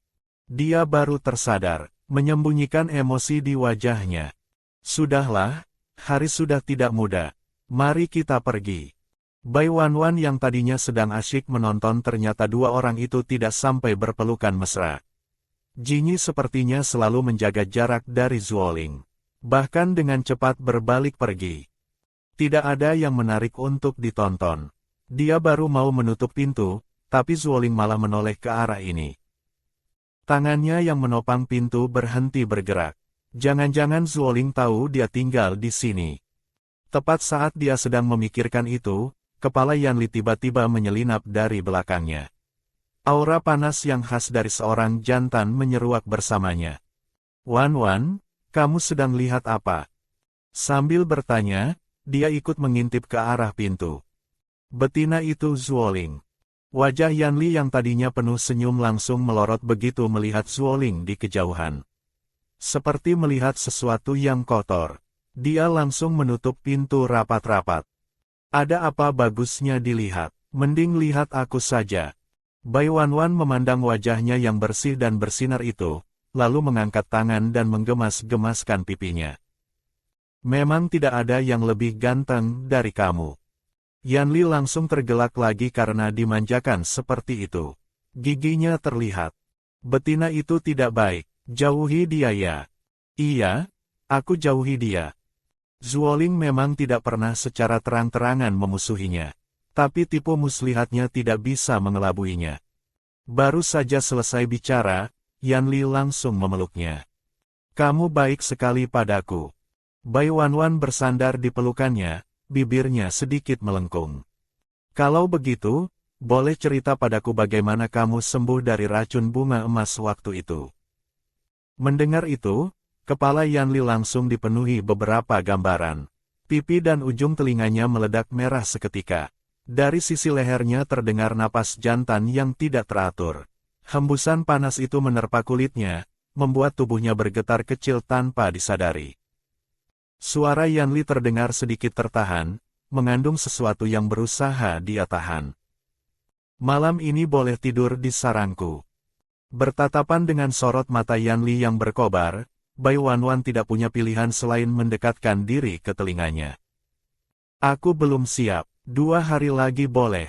Dia baru tersadar, menyembunyikan emosi di wajahnya. Sudahlah, hari sudah tidak muda. Mari kita pergi. Bai Wanwan yang tadinya sedang asyik menonton ternyata dua orang itu tidak sampai berpelukan mesra. Jinyi sepertinya selalu menjaga jarak dari Zuoling. Bahkan dengan cepat berbalik pergi. Tidak ada yang menarik untuk ditonton. Dia baru mau menutup pintu, tapi Zuoling malah menoleh ke arah ini. Tangannya yang menopang pintu berhenti bergerak. Jangan-jangan Zuoling tahu dia tinggal di sini. Tepat saat dia sedang memikirkan itu, kepala Yanli tiba-tiba menyelinap dari belakangnya. Aura panas yang khas dari seorang jantan menyeruak bersamanya. Wan, kamu sedang lihat apa? Sambil bertanya, dia ikut mengintip ke arah pintu. Betina itu Zuoling. Wajah Yanli yang tadinya penuh senyum langsung melorot begitu melihat Zuoling di kejauhan. Seperti melihat sesuatu yang kotor. Dia langsung menutup pintu rapat-rapat. Ada apa bagusnya dilihat? Mending lihat aku saja. Bai Wanwan memandang wajahnya yang bersih dan bersinar itu, lalu mengangkat tangan dan menggemas-gemaskan pipinya. Memang tidak ada yang lebih ganteng dari kamu. Yanli langsung tergelak lagi karena dimanjakan seperti itu. Giginya terlihat. Betina itu tidak baik. Jauhi dia ya. Iya, aku jauhi dia. Zuoling memang tidak pernah secara terang-terangan memusuhinya. Tapi tipu muslihatnya tidak bisa mengelabuinya. Baru saja selesai bicara, Yanli langsung memeluknya. Kamu baik sekali padaku. Bai Wanwan bersandar di pelukannya. Bibirnya sedikit melengkung. Kalau begitu, boleh cerita padaku bagaimana kamu sembuh dari racun bunga emas waktu itu. Mendengar itu, kepala Yanli langsung dipenuhi beberapa gambaran. Pipi dan ujung telinganya meledak merah seketika. Dari sisi lehernya terdengar napas jantan yang tidak teratur. Hembusan panas itu menerpa kulitnya, membuat tubuhnya bergetar kecil tanpa disadari. Suara Yanli terdengar sedikit tertahan, mengandung sesuatu yang berusaha dia tahan. Malam ini boleh tidur di sarangku. Bertatapan dengan sorot mata Yanli yang berkobar, Bai Wanwan tidak punya pilihan selain mendekatkan diri ke telinganya. Aku belum siap, 2 hari lagi boleh.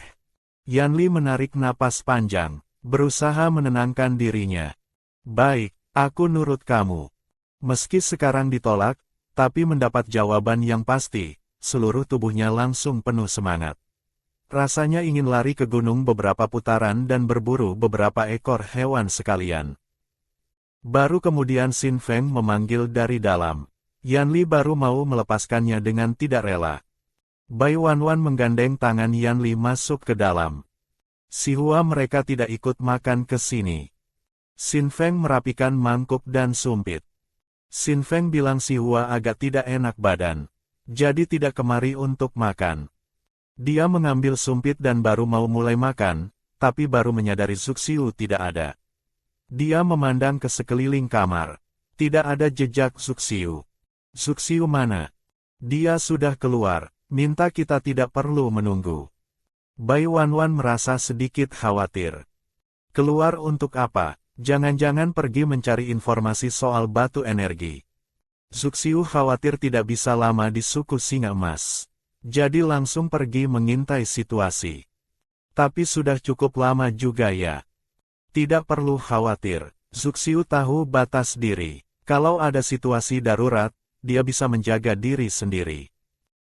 Yanli menarik napas panjang, berusaha menenangkan dirinya. Baik, aku nurut kamu. Meski sekarang ditolak, tapi mendapat jawaban yang pasti, seluruh tubuhnya langsung penuh semangat. Rasanya ingin lari ke gunung beberapa putaran dan berburu beberapa ekor hewan sekalian. Baru kemudian Xin Feng memanggil dari dalam. Yanli baru mau melepaskannya dengan tidak rela. Bai Wanwan menggandeng tangan Yanli masuk ke dalam. Si Hua mereka tidak ikut makan ke sini. Xin Feng merapikan mangkuk dan sumpit. Xin Feng bilang si Hua agak tidak enak badan. Jadi tidak kemari untuk makan. Dia mengambil sumpit dan baru mau mulai makan, tapi baru menyadari Zuxiu tidak ada. Dia memandang ke sekeliling kamar. Tidak ada jejak Zuxiu. Zuxiu mana? Dia sudah keluar, minta kita tidak perlu menunggu. Bai Wanwan merasa sedikit khawatir. Keluar untuk apa? Jangan-jangan pergi mencari informasi soal batu energi. Zuxiu khawatir tidak bisa lama di suku Singa Emas. Jadi langsung pergi mengintai situasi. Tapi sudah cukup lama juga ya. Tidak perlu khawatir, Zuxiu tahu batas diri. Kalau ada situasi darurat, dia bisa menjaga diri sendiri.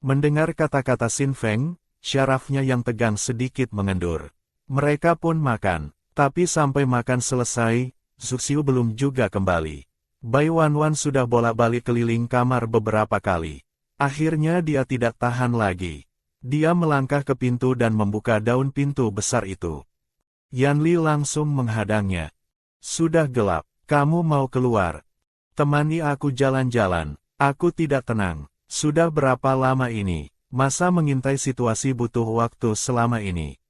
Mendengar kata-kata Xin Feng, syarafnya yang tegang sedikit mengendur. Mereka pun makan. Tapi sampai makan selesai, Zuxiu belum juga kembali. Bai Wanwan sudah bolak-balik keliling kamar beberapa kali. Akhirnya dia tidak tahan lagi. Dia melangkah ke pintu dan membuka daun pintu besar itu. Yanli langsung menghadangnya. Sudah gelap, kamu mau keluar? Temani aku jalan-jalan. Aku tidak tenang. Sudah berapa lama ini? Masa mengintai situasi butuh waktu selama ini?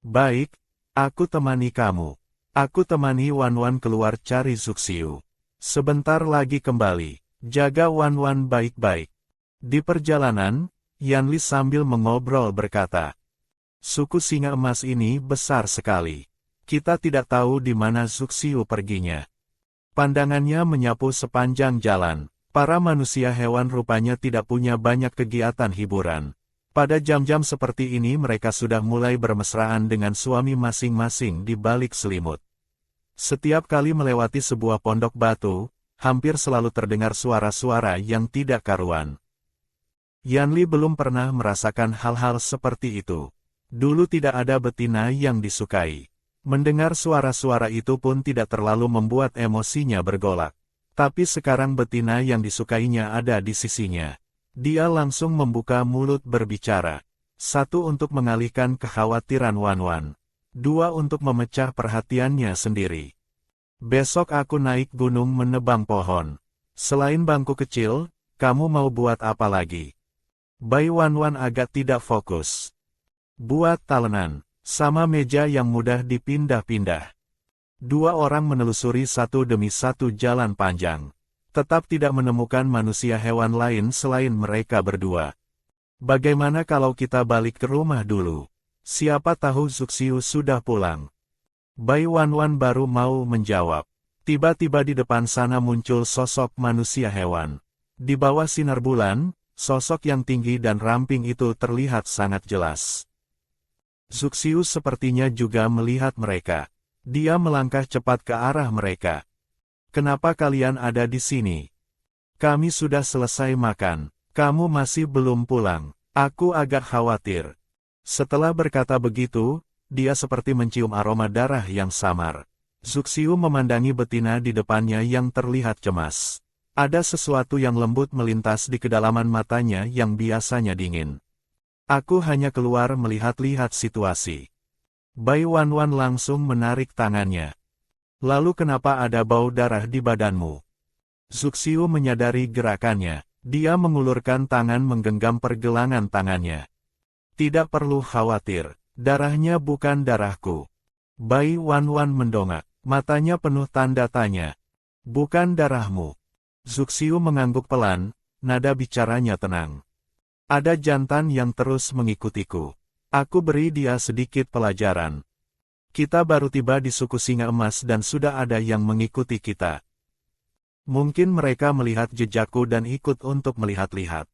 Baik. Aku temani kamu. Aku temani Wanwan keluar cari Zuxiu. Sebentar lagi kembali. Jaga Wanwan baik-baik. Di perjalanan, Yanli sambil mengobrol berkata. Suku singa emas ini besar sekali. Kita tidak tahu di mana Zuxiu perginya. Pandangannya menyapu sepanjang jalan. Para manusia hewan rupanya tidak punya banyak kegiatan hiburan. Pada jam-jam seperti ini mereka sudah mulai bermesraan dengan suami masing-masing di balik selimut. Setiap kali melewati sebuah pondok batu, hampir selalu terdengar suara-suara yang tidak karuan. Yanli belum pernah merasakan hal-hal seperti itu. Dulu tidak ada betina yang disukai. Mendengar suara-suara itu pun tidak terlalu membuat emosinya bergolak. Tapi sekarang betina yang disukainya ada di sisinya. Dia langsung membuka mulut berbicara. 1 untuk mengalihkan kekhawatiran Wanwan. 2 untuk memecah perhatiannya sendiri. Besok aku naik gunung menebang pohon. Selain bangku kecil, kamu mau buat apa lagi? Bai Wanwan agak tidak fokus. Buat talenan. Sama meja yang mudah dipindah-pindah. 2 orang menelusuri satu demi satu jalan panjang. Tetap tidak menemukan manusia hewan lain selain mereka berdua. Bagaimana kalau kita balik ke rumah dulu? Siapa tahu Zuxiu sudah pulang. Bai Wanwan baru mau menjawab. Tiba-tiba di depan sana muncul sosok manusia hewan. Di bawah sinar bulan, sosok yang tinggi dan ramping itu terlihat sangat jelas. Zuxiu sepertinya juga melihat mereka. Dia melangkah cepat ke arah mereka. Kenapa kalian ada di sini? Kami sudah selesai makan. Kamu masih belum pulang. Aku agak khawatir. Setelah berkata begitu, dia seperti mencium aroma darah yang samar. Zuxiu memandangi betina di depannya yang terlihat cemas. Ada sesuatu yang lembut melintas di kedalaman matanya yang biasanya dingin. Aku hanya keluar melihat-lihat situasi. Bai Wanwan langsung menarik tangannya. Lalu kenapa ada bau darah di badanmu? Zuxiu menyadari gerakannya. Dia mengulurkan tangan menggenggam pergelangan tangannya. Tidak perlu khawatir. Darahnya bukan darahku. Bai Wanwan mendongak. Matanya penuh tanda tanya. Bukan darahmu. Zuxiu mengangguk pelan, nada bicaranya tenang. Ada jantan yang terus mengikutiku. Aku beri dia sedikit pelajaran. Kita baru tiba di suku singa emas dan sudah ada yang mengikuti kita. Mungkin mereka melihat jejakku dan ikut untuk melihat-lihat.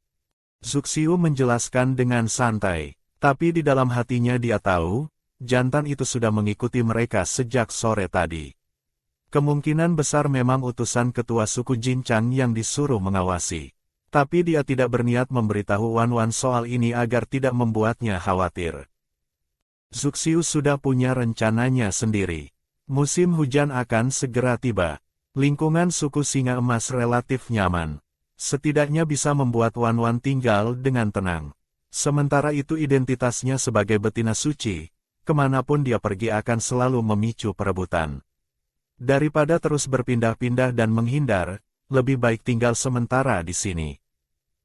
Zuxiu menjelaskan dengan santai, tapi di dalam hatinya dia tahu, jantan itu sudah mengikuti mereka sejak sore tadi. Kemungkinan besar memang utusan ketua suku Jincang yang disuruh mengawasi. Tapi dia tidak berniat memberitahu Wanwan soal ini agar tidak membuatnya khawatir. Zuxiu sudah punya rencananya sendiri. Musim hujan akan segera tiba. Lingkungan suku singa emas relatif nyaman. Setidaknya bisa membuat Wanwan tinggal dengan tenang. Sementara itu identitasnya sebagai betina suci, kemanapun dia pergi akan selalu memicu perebutan. Daripada terus berpindah-pindah dan menghindar, lebih baik tinggal sementara di sini.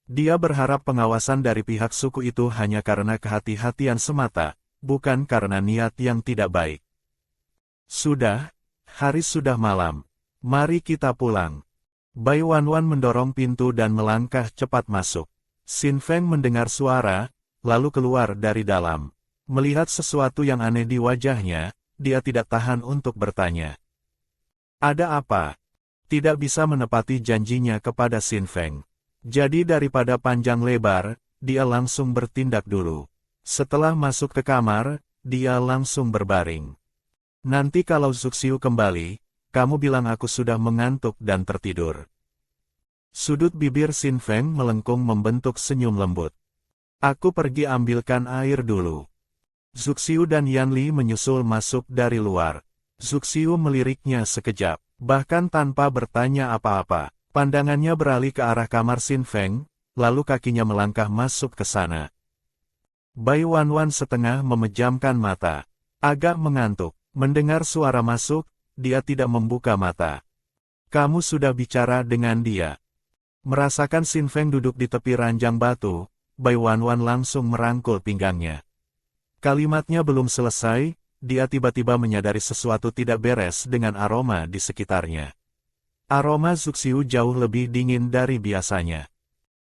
Dia berharap pengawasan dari pihak suku itu hanya karena kehati-hatian semata, bukan karena niat yang tidak baik. Sudah, hari sudah malam. Mari kita pulang. Bai Wanwan mendorong pintu dan melangkah cepat masuk. Xin Feng mendengar suara, lalu keluar dari dalam. Melihat sesuatu yang aneh di wajahnya, dia tidak tahan untuk bertanya. Ada apa? Tidak bisa menepati janjinya kepada Xin Feng. Jadi daripada panjang lebar, dia langsung bertindak dulu. Setelah masuk ke kamar, dia langsung berbaring. Nanti kalau Zuxiu kembali, kamu bilang aku sudah mengantuk dan tertidur. Sudut bibir Xin Feng melengkung membentuk senyum lembut. Aku pergi ambilkan air dulu. Zuxiu dan Yanli menyusul masuk dari luar. Zuxiu meliriknya sekejap, bahkan tanpa bertanya apa-apa. Pandangannya beralih ke arah kamar Xin Feng, lalu kakinya melangkah masuk ke sana. Bai Wanwan setengah memejamkan mata. Agak mengantuk. Mendengar suara masuk, dia tidak membuka mata. Kamu sudah bicara dengan dia. Merasakan Xin Feng duduk di tepi ranjang batu, Bai Wanwan langsung merangkul pinggangnya. Kalimatnya belum selesai, dia tiba-tiba menyadari sesuatu tidak beres dengan aroma di sekitarnya. Aroma Zuxiu jauh lebih dingin dari biasanya.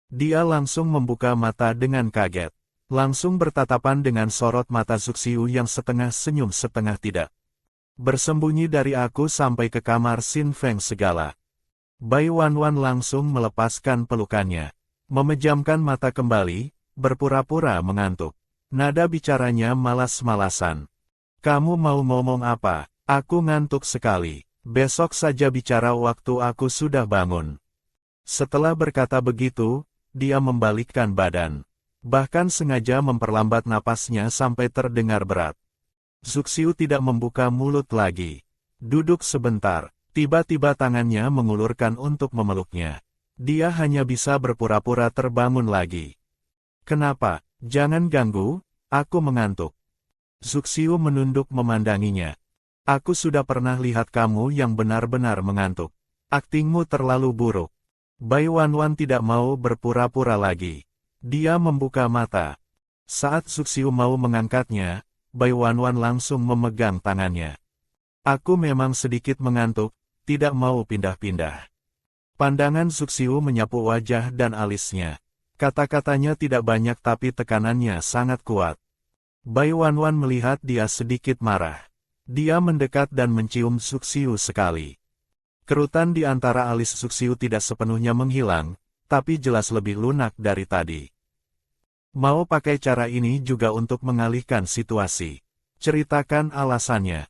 Dia langsung membuka mata dengan kaget. langsung bertatapan dengan sorot mata Zuxiu yang setengah senyum setengah tidak. Bersembunyi dari aku sampai ke kamar Xin Feng segala. Bai Wanwan langsung melepaskan pelukannya. Memejamkan mata kembali, berpura-pura mengantuk. Nada bicaranya malas-malasan. Kamu mau ngomong apa? Aku ngantuk sekali. Besok saja bicara waktu aku sudah bangun. Setelah berkata begitu, dia membalikkan badan. Bahkan sengaja memperlambat napasnya sampai terdengar berat. Zuxiu tidak membuka mulut lagi. Duduk sebentar, tiba-tiba tangannya mengulurkan untuk memeluknya. Dia hanya bisa berpura-pura terbangun lagi. Kenapa? Jangan ganggu, aku mengantuk. Zuxiu menunduk memandanginya. Aku sudah pernah lihat kamu yang benar-benar mengantuk. Aktingmu terlalu buruk. Bai Wanwan tidak mau berpura-pura lagi. Dia membuka mata. Saat Zuxiu mau mengangkatnya, Bai Wanwan langsung memegang tangannya. Aku memang sedikit mengantuk, tidak mau pindah-pindah. Pandangan Zuxiu menyapu wajah dan alisnya. Kata-katanya tidak banyak tapi tekanannya sangat kuat. Bai Wanwan melihat dia sedikit marah. Dia mendekat dan mencium Zuxiu sekali. Kerutan di antara alis Zuxiu tidak sepenuhnya menghilang, tapi jelas lebih lunak dari tadi. Mau pakai cara ini juga untuk mengalihkan situasi. Ceritakan alasannya.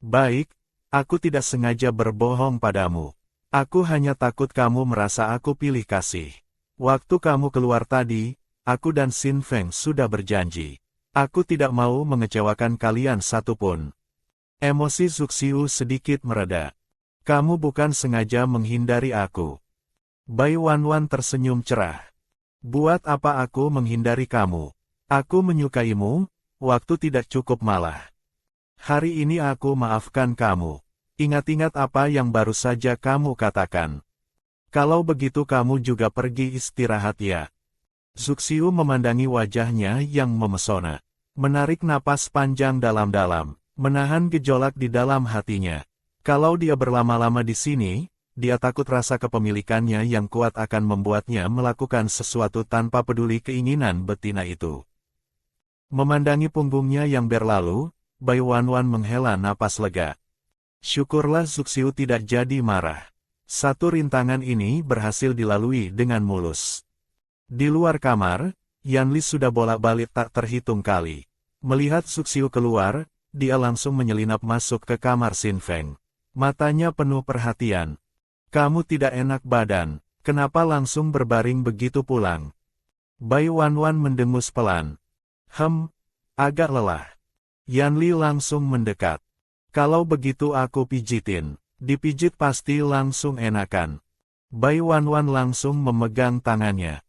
Baik, aku tidak sengaja berbohong padamu. Aku hanya takut kamu merasa aku pilih kasih. Waktu kamu keluar tadi, aku dan Xin Feng sudah berjanji. Aku tidak mau mengecewakan kalian satupun. Emosi Zuxiu sedikit mereda. Kamu bukan sengaja menghindari aku. Bai Wanwan tersenyum cerah. Buat apa aku menghindari kamu? Aku menyukaimu, waktu tidak cukup malah. Hari ini aku maafkan kamu. Ingat-ingat apa yang baru saja kamu katakan. Kalau begitu kamu juga pergi istirahat ya. Zuxiu memandangi wajahnya yang memesona. Menarik napas panjang dalam-dalam, menahan gejolak di dalam hatinya. Kalau dia berlama-lama di sini, dia takut rasa kepemilikannya yang kuat akan membuatnya melakukan sesuatu tanpa peduli keinginan betina itu. Memandangi punggungnya yang berlalu, Bai Wanwan menghela napas lega. Syukurlah Zuxiu tidak jadi marah. Satu rintangan ini berhasil dilalui dengan mulus. Di luar kamar, Yanli sudah bolak-balik tak terhitung kali. Melihat Zuxiu keluar, dia langsung menyelinap masuk ke kamar Xin Feng. Matanya penuh perhatian. Kamu tidak enak badan, kenapa langsung berbaring begitu pulang? Bai Wanwan mendengus pelan. Agak lelah. Yanli langsung mendekat. Kalau begitu aku pijitin. Dipijit pasti langsung enakan. Bai Wanwan langsung memegang tangannya.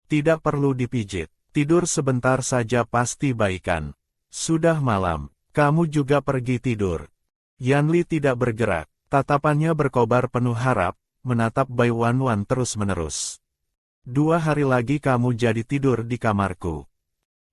Tidak perlu dipijit. Tidur sebentar saja pasti baikan. Sudah malam, kamu juga pergi tidur. Yanli tidak bergerak, tatapannya berkobar penuh harap, menatap Bai Wanwan terus-menerus. 2 hari lagi kamu jadi tidur di kamarku.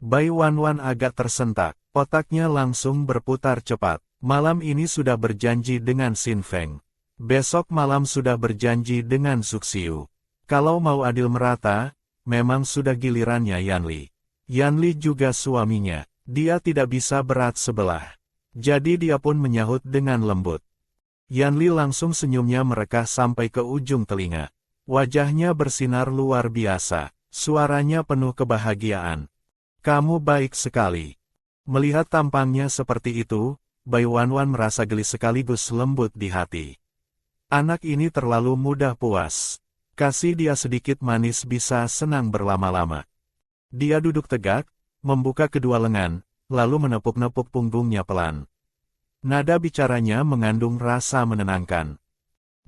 Bai Wanwan agak tersentak, otaknya langsung berputar cepat. Malam ini sudah berjanji dengan Xin Feng. Besok malam sudah berjanji dengan Zuxiu. Kalau mau adil merata, memang sudah gilirannya Yanli. Yanli juga suaminya, dia tidak bisa berat sebelah. Jadi dia pun menyahut dengan lembut. Yanli langsung senyumnya merekah sampai ke ujung telinga. Wajahnya bersinar luar biasa, suaranya penuh kebahagiaan. Kamu baik sekali. Melihat tampangnya seperti itu, Bai Wanwan merasa geli sekaligus lembut di hati. Anak ini terlalu mudah puas. Kasih dia sedikit manis bisa senang berlama-lama. Dia duduk tegak, membuka kedua lengan, lalu menepuk-nepuk punggungnya pelan. Nada bicaranya mengandung rasa menenangkan.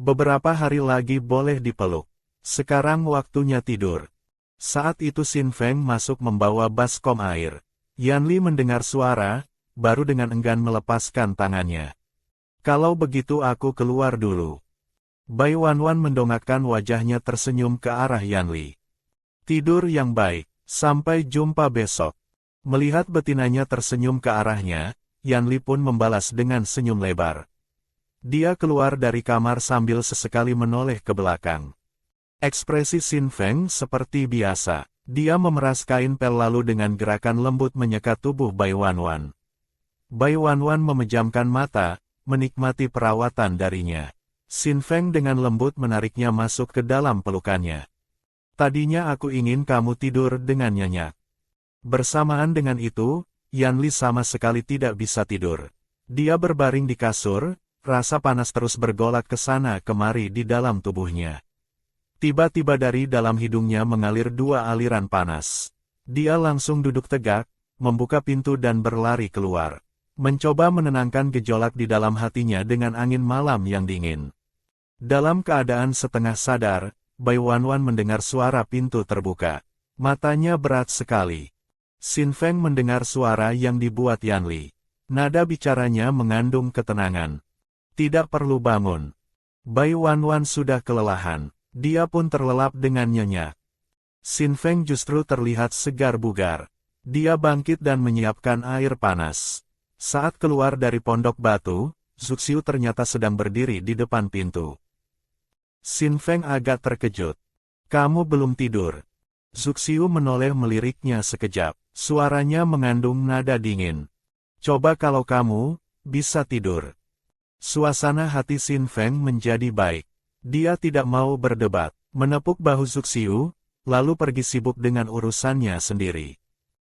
Beberapa hari lagi boleh dipeluk. Sekarang waktunya tidur. Saat itu Xin Feng masuk membawa baskom air. Yanli mendengar suara, baru dengan enggan melepaskan tangannya. Kalau begitu aku keluar dulu. Bai Wanwan mendongakkan wajahnya tersenyum ke arah Yanli. Tidur yang baik, sampai jumpa besok. Melihat betinanya tersenyum ke arahnya, Yanli pun membalas dengan senyum lebar. Dia keluar dari kamar sambil sesekali menoleh ke belakang. Ekspresi Xin Feng seperti biasa. Dia memeras kain pel lalu dengan gerakan lembut menyekat tubuh Bai Wanwan. Bai Wanwan memejamkan mata, menikmati perawatan darinya. Xin Feng dengan lembut menariknya masuk ke dalam pelukannya. Tadinya aku ingin kamu tidur dengan nyenyak. Bersamaan dengan itu, Yan Li sama sekali tidak bisa tidur. Dia berbaring di kasur, rasa panas terus bergolak ke sana kemari di dalam tubuhnya. Tiba-tiba dari dalam hidungnya mengalir 2 aliran panas. Dia langsung duduk tegak, membuka pintu dan berlari keluar. Mencoba menenangkan gejolak di dalam hatinya dengan angin malam yang dingin. Dalam keadaan setengah sadar, Bai Wanwan mendengar suara pintu terbuka. Matanya berat sekali. Xin Feng mendengar suara yang dibuat Yan Li. Nada bicaranya mengandung ketenangan. Tidak perlu bangun. Bai Wanwan sudah kelelahan. Dia pun terlelap dengan nyenyak. Xin Feng justru terlihat segar bugar. Dia bangkit dan menyiapkan air panas. Saat keluar dari pondok batu, Zuxiu ternyata sedang berdiri di depan pintu. Xin Feng agak terkejut. Kamu belum tidur. Zuxiu menoleh meliriknya sekejap. Suaranya mengandung nada dingin. Coba kalau kamu bisa tidur. Suasana hati Xin Feng menjadi baik. Dia tidak mau berdebat, menepuk bahu Zuxiu, lalu pergi sibuk dengan urusannya sendiri.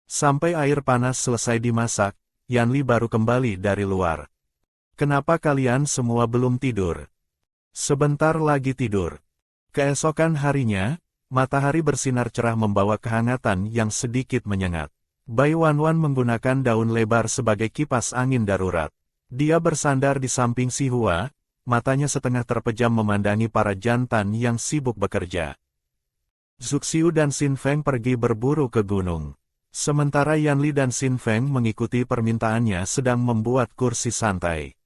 Sampai air panas selesai dimasak, Yan Li baru kembali dari luar. Kenapa kalian semua belum tidur? Sebentar lagi tidur. Keesokan harinya, matahari bersinar cerah membawa kehangatan yang sedikit menyengat. Bai Wanwan menggunakan daun lebar sebagai kipas angin darurat. Dia bersandar di samping Si Hua, matanya setengah terpejam memandangi para jantan yang sibuk bekerja. Zuxiu dan Xin Feng pergi berburu ke gunung. Sementara Yan Li dan Xin Feng mengikuti permintaannya sedang membuat kursi santai.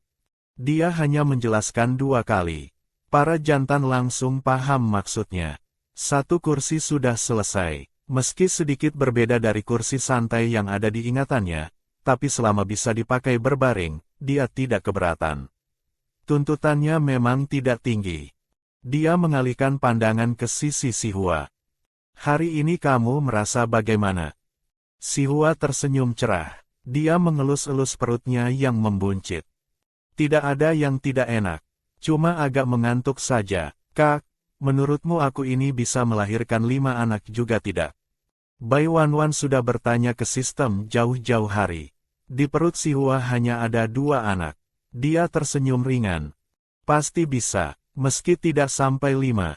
Dia hanya menjelaskan 2 kali. Para jantan langsung paham maksudnya. 1 kursi sudah selesai. Meski sedikit berbeda dari kursi santai yang ada di ingatannya, tapi selama bisa dipakai berbaring, dia tidak keberatan. Tuntutannya memang tidak tinggi. Dia mengalihkan pandangan ke sisi Si Hua. Hari ini kamu merasa bagaimana? Si Hua tersenyum cerah. Dia mengelus-elus perutnya yang membuncit. Tidak ada yang tidak enak. Cuma agak mengantuk saja. Kak, menurutmu aku ini bisa melahirkan 5 anak juga tidak? Bai Wanwan sudah bertanya ke sistem jauh-jauh hari. Di perut Si Hua hanya ada 2 anak. Dia tersenyum ringan. Pasti bisa, meski tidak sampai 5.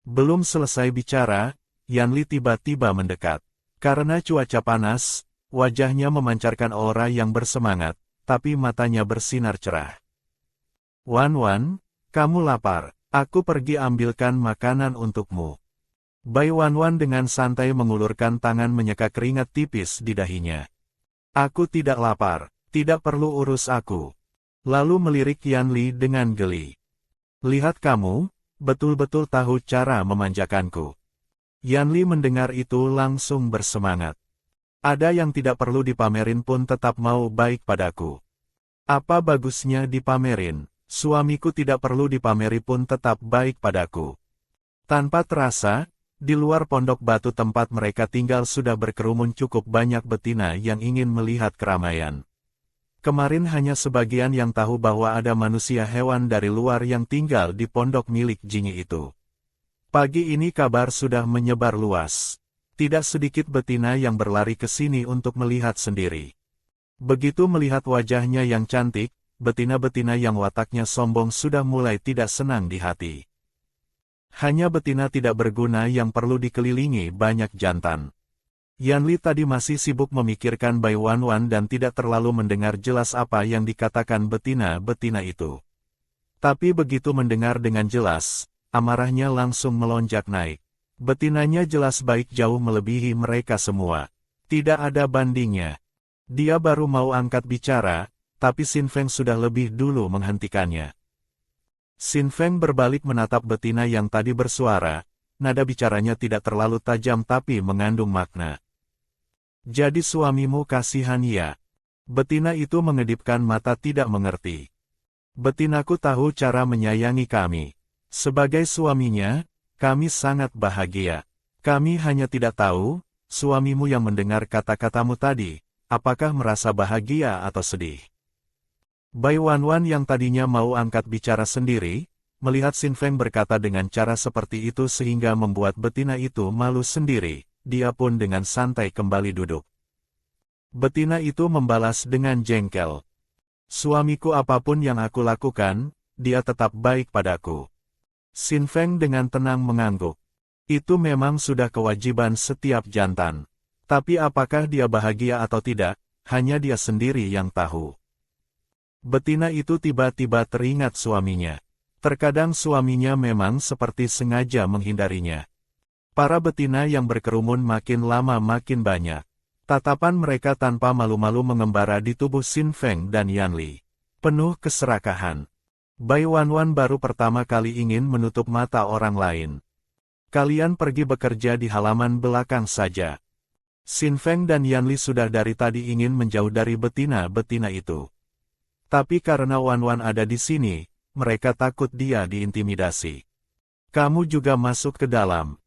Belum selesai bicara, Yan Li tiba-tiba mendekat. Karena cuaca panas, wajahnya memancarkan aura yang bersemangat, tapi matanya bersinar cerah. Wanwan, kamu lapar, aku pergi ambilkan makanan untukmu. Bai Wanwan dengan santai mengulurkan tangan menyeka keringat tipis di dahinya. Aku tidak lapar, tidak perlu urus aku. Lalu melirik Yan Li dengan geli. Lihat kamu, betul-betul tahu cara memanjakanku. Yan Li mendengar itu langsung bersemangat. Ada yang tidak perlu dipamerin pun tetap mau baik padaku. Apa bagusnya dipamerin, suamiku tidak perlu dipameri pun tetap baik padaku. Tanpa terasa, di luar pondok batu tempat mereka tinggal sudah berkerumun cukup banyak betina yang ingin melihat keramaian. Kemarin hanya sebagian yang tahu bahwa ada manusia hewan dari luar yang tinggal di pondok milik Jinyi itu. Pagi ini kabar sudah menyebar luas. Tidak sedikit betina yang berlari ke sini untuk melihat sendiri. Begitu melihat wajahnya yang cantik, betina-betina yang wataknya sombong sudah mulai tidak senang di hati. Hanya betina tidak berguna yang perlu dikelilingi banyak jantan. Yan Li tadi masih sibuk memikirkan Bai Wanwan dan tidak terlalu mendengar jelas apa yang dikatakan betina-betina itu. Tapi begitu mendengar dengan jelas, amarahnya langsung melonjak naik. Betinanya jelas baik jauh melebihi mereka semua. Tidak ada bandingnya. Dia baru mau angkat bicara, tapi Xin Feng sudah lebih dulu menghentikannya. Xin Feng berbalik menatap betina yang tadi bersuara, nada bicaranya tidak terlalu tajam tapi mengandung makna. Jadi suamimu kasihan ya? Betina itu mengedipkan mata tidak mengerti. Betinaku tahu cara menyayangi kami. Sebagai suaminya, kami sangat bahagia. Kami hanya tidak tahu, suamimu yang mendengar kata-katamu tadi, apakah merasa bahagia atau sedih? Bai Wanwan yang tadinya mau angkat bicara sendiri, melihat Sin Feng berkata dengan cara seperti itu sehingga membuat betina itu malu sendiri, dia pun dengan santai kembali duduk. Betina itu membalas dengan jengkel. Suamiku apapun yang aku lakukan, dia tetap baik padaku. Sin Feng dengan tenang mengangguk. Itu memang sudah kewajiban setiap jantan. Tapi apakah dia bahagia atau tidak, hanya dia sendiri yang tahu. Betina itu tiba-tiba teringat suaminya. Terkadang suaminya memang seperti sengaja menghindarinya. Para betina yang berkerumun makin lama makin banyak. Tatapan mereka tanpa malu-malu mengembara di tubuh Sin Feng dan Yanli. Penuh keserakahan. Bai Wanwan baru pertama kali ingin menutup mata orang lain. Kalian pergi bekerja di halaman belakang saja. Sin Feng dan Yanli sudah dari tadi ingin menjauh dari betina-betina itu. Tapi karena Wanwan ada di sini, mereka takut dia diintimidasi. Kamu juga masuk ke dalam.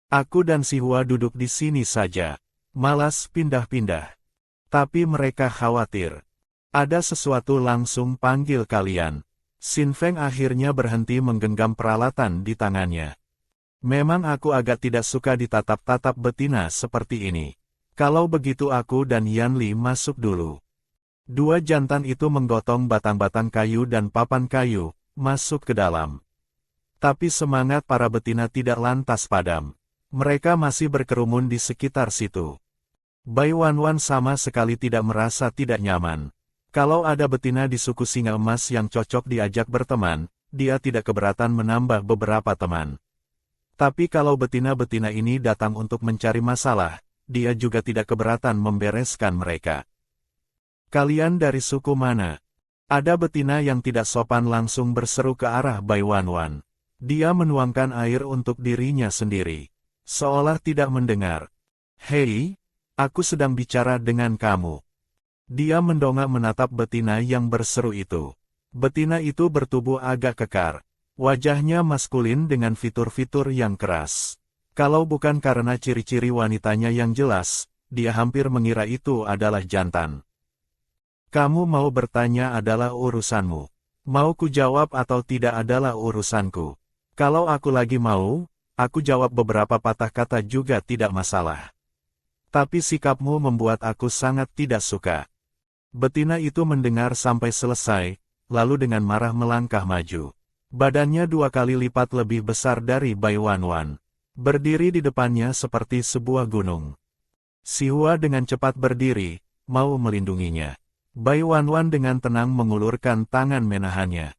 Aku dan si Hua duduk di sini saja. Malas pindah-pindah. Tapi mereka khawatir. Ada sesuatu langsung panggil kalian. Sin Feng akhirnya berhenti menggenggam peralatan di tangannya. Memang aku agak tidak suka ditatap-tatap betina seperti ini. Kalau begitu aku dan Yanli masuk dulu. Dua jantan itu menggotong batang-batang kayu dan papan kayu, masuk ke dalam. Tapi semangat para betina tidak lantas padam. Mereka masih berkerumun di sekitar situ. Bai Wanwan sama sekali tidak merasa tidak nyaman. Kalau ada betina di suku Singa Emas yang cocok diajak berteman, dia tidak keberatan menambah beberapa teman. Tapi kalau betina-betina ini datang untuk mencari masalah, dia juga tidak keberatan membereskan mereka. Kalian dari suku mana? Ada betina yang tidak sopan langsung berseru ke arah Bai Wanwan. Dia menuangkan air untuk dirinya sendiri. Seolah tidak mendengar. Hei, aku sedang bicara dengan kamu. Dia mendongak menatap betina yang berseru itu. Betina itu bertubuh agak kekar. Wajahnya maskulin dengan fitur-fitur yang keras. Kalau bukan karena ciri-ciri wanitanya yang jelas, dia hampir mengira itu adalah jantan. Kamu mau bertanya adalah urusanmu. Mau ku jawab atau tidak adalah urusanku. Kalau aku lagi mau, aku jawab beberapa patah kata juga tidak masalah. Tapi sikapmu membuat aku sangat tidak suka. Betina itu mendengar sampai selesai, lalu dengan marah melangkah maju. Badannya 2 kali lipat lebih besar dari Bai Wanwan. Berdiri di depannya seperti sebuah gunung. Si Hua dengan cepat berdiri, mau melindunginya. Bai Wanwan dengan tenang mengulurkan tangan menahannya.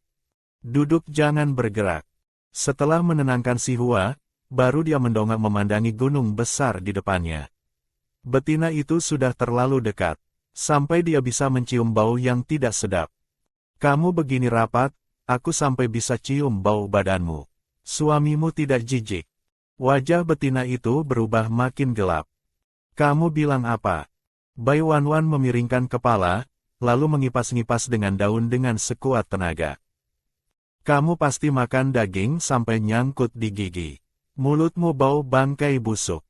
Duduk jangan bergerak. Setelah menenangkan si Hua, baru dia mendongak memandangi gunung besar di depannya. Betina itu sudah terlalu dekat, sampai dia bisa mencium bau yang tidak sedap. Kamu begini rapat, aku sampai bisa cium bau badanmu. Suamimu tidak jijik. Wajah betina itu berubah makin gelap. Kamu bilang apa? Bai Wanwan memiringkan kepala, lalu mengipas-ngipas dengan daun dengan sekuat tenaga. Kamu pasti makan daging sampai nyangkut di gigi. Mulutmu bau bangkai busuk.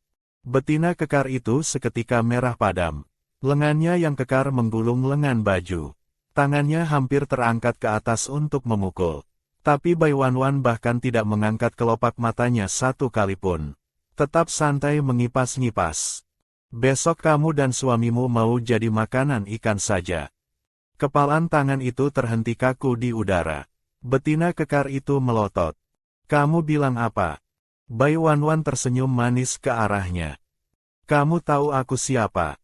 Betina kekar itu seketika merah padam. Lengannya yang kekar menggulung lengan baju. Tangannya hampir terangkat ke atas untuk memukul. Tapi Bai Wanwan bahkan tidak mengangkat kelopak matanya satu kali pun. Tetap santai mengipas-ngipas. Besok kamu dan suamimu mau jadi makanan ikan saja. Kepalan tangan itu terhenti kaku di udara. Betina kekar itu melotot. Kamu bilang apa? Bai Wanwan tersenyum manis ke arahnya. Kamu tahu aku siapa?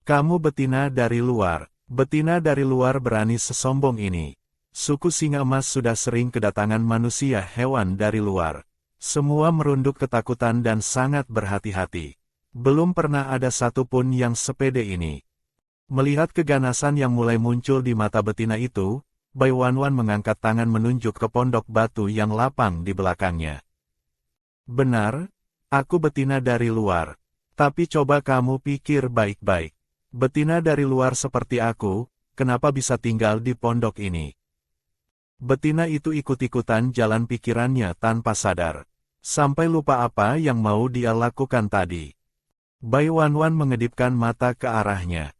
Kamu betina dari luar. Betina dari luar berani sesombong ini. Suku Singa Emas sudah sering kedatangan manusia hewan dari luar. Semua merunduk ketakutan dan sangat berhati-hati. Belum pernah ada satupun yang sepede ini. Melihat keganasan yang mulai muncul di mata betina itu, Bai Wanwan mengangkat tangan menunjuk ke pondok batu yang lapang di belakangnya. Benar, aku betina dari luar. Tapi coba kamu pikir baik-baik. Betina dari luar seperti aku, kenapa bisa tinggal di pondok ini? Betina itu ikut-ikutan jalan pikirannya tanpa sadar. Sampai lupa apa yang mau dia lakukan tadi. Bai Wanwan mengedipkan mata ke arahnya.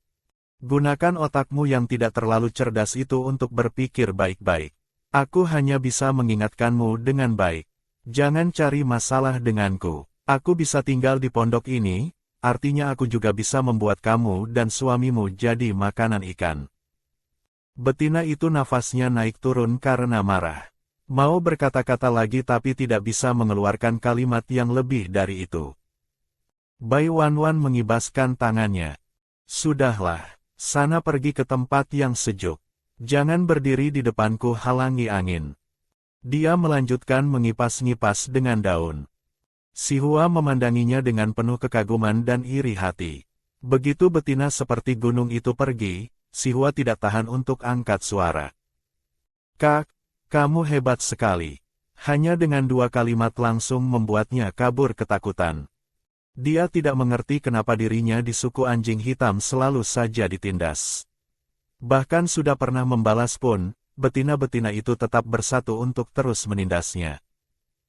Gunakan otakmu yang tidak terlalu cerdas itu untuk berpikir baik-baik. Aku hanya bisa mengingatkanmu dengan baik. Jangan cari masalah denganku. Aku bisa tinggal di pondok ini, artinya aku juga bisa membuat kamu dan suamimu jadi makanan ikan. Betina itu nafasnya naik turun karena marah. Mau berkata-kata lagi tapi tidak bisa mengeluarkan kalimat yang lebih dari itu. Bai Wanwan mengibaskan tangannya. Sudahlah. Sana pergi ke tempat yang sejuk. Jangan berdiri di depanku halangi angin. Dia melanjutkan mengipas-ngipas dengan daun. Si Hua memandanginya dengan penuh kekaguman dan iri hati. Begitu betina seperti gunung itu pergi, si Hua tidak tahan untuk angkat suara. Kak, kamu hebat sekali. Hanya dengan 2 kalimat langsung membuatnya kabur ketakutan. Dia tidak mengerti kenapa dirinya di suku anjing hitam selalu saja ditindas. Bahkan sudah pernah membalas pun, betina-betina itu tetap bersatu untuk terus menindasnya.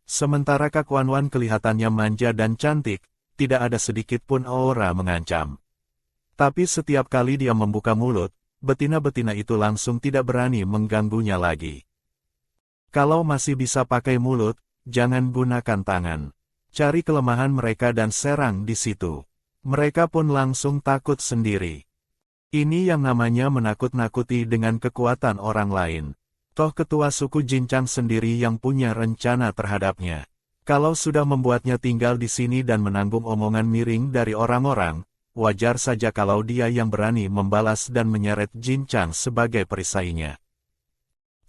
Sementara Kak Wanwan kelihatannya manja dan cantik, tidak ada sedikit pun aura mengancam. Tapi setiap kali dia membuka mulut, betina-betina itu langsung tidak berani mengganggunya lagi. Kalau masih bisa pakai mulut, jangan gunakan tangan. Cari kelemahan mereka dan serang di situ. Mereka pun langsung takut sendiri. Ini yang namanya menakut-nakuti dengan kekuatan orang lain. Toh ketua suku Jincang sendiri yang punya rencana terhadapnya. Kalau sudah membuatnya tinggal di sini dan menanggung omongan miring dari orang-orang, wajar saja kalau dia yang berani membalas dan menyeret Jincang sebagai perisainya.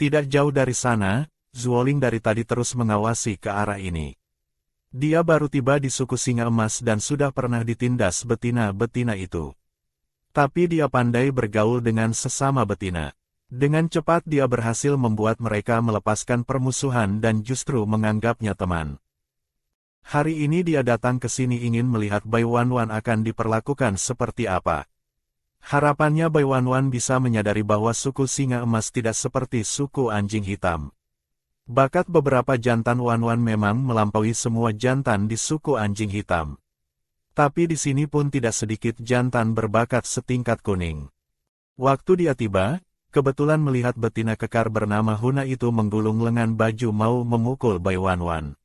Tidak jauh dari sana, Zuoling dari tadi terus mengawasi ke arah ini. Dia baru tiba di suku Singa Emas dan sudah pernah ditindas betina-betina itu. Tapi dia pandai bergaul dengan sesama betina. Dengan cepat dia berhasil membuat mereka melepaskan permusuhan dan justru menganggapnya teman. Hari ini dia datang ke sini ingin melihat Bai Wanwan akan diperlakukan seperti apa. Harapannya Bai Wanwan bisa menyadari bahwa suku Singa Emas tidak seperti suku anjing hitam. Bakat beberapa jantan Wanwan memang melampaui semua jantan di suku anjing hitam. Tapi di sini pun tidak sedikit jantan berbakat setingkat kuning. Waktu dia tiba, kebetulan melihat betina kekar bernama Huna itu menggulung lengan baju mau memukul Bai Wanwan.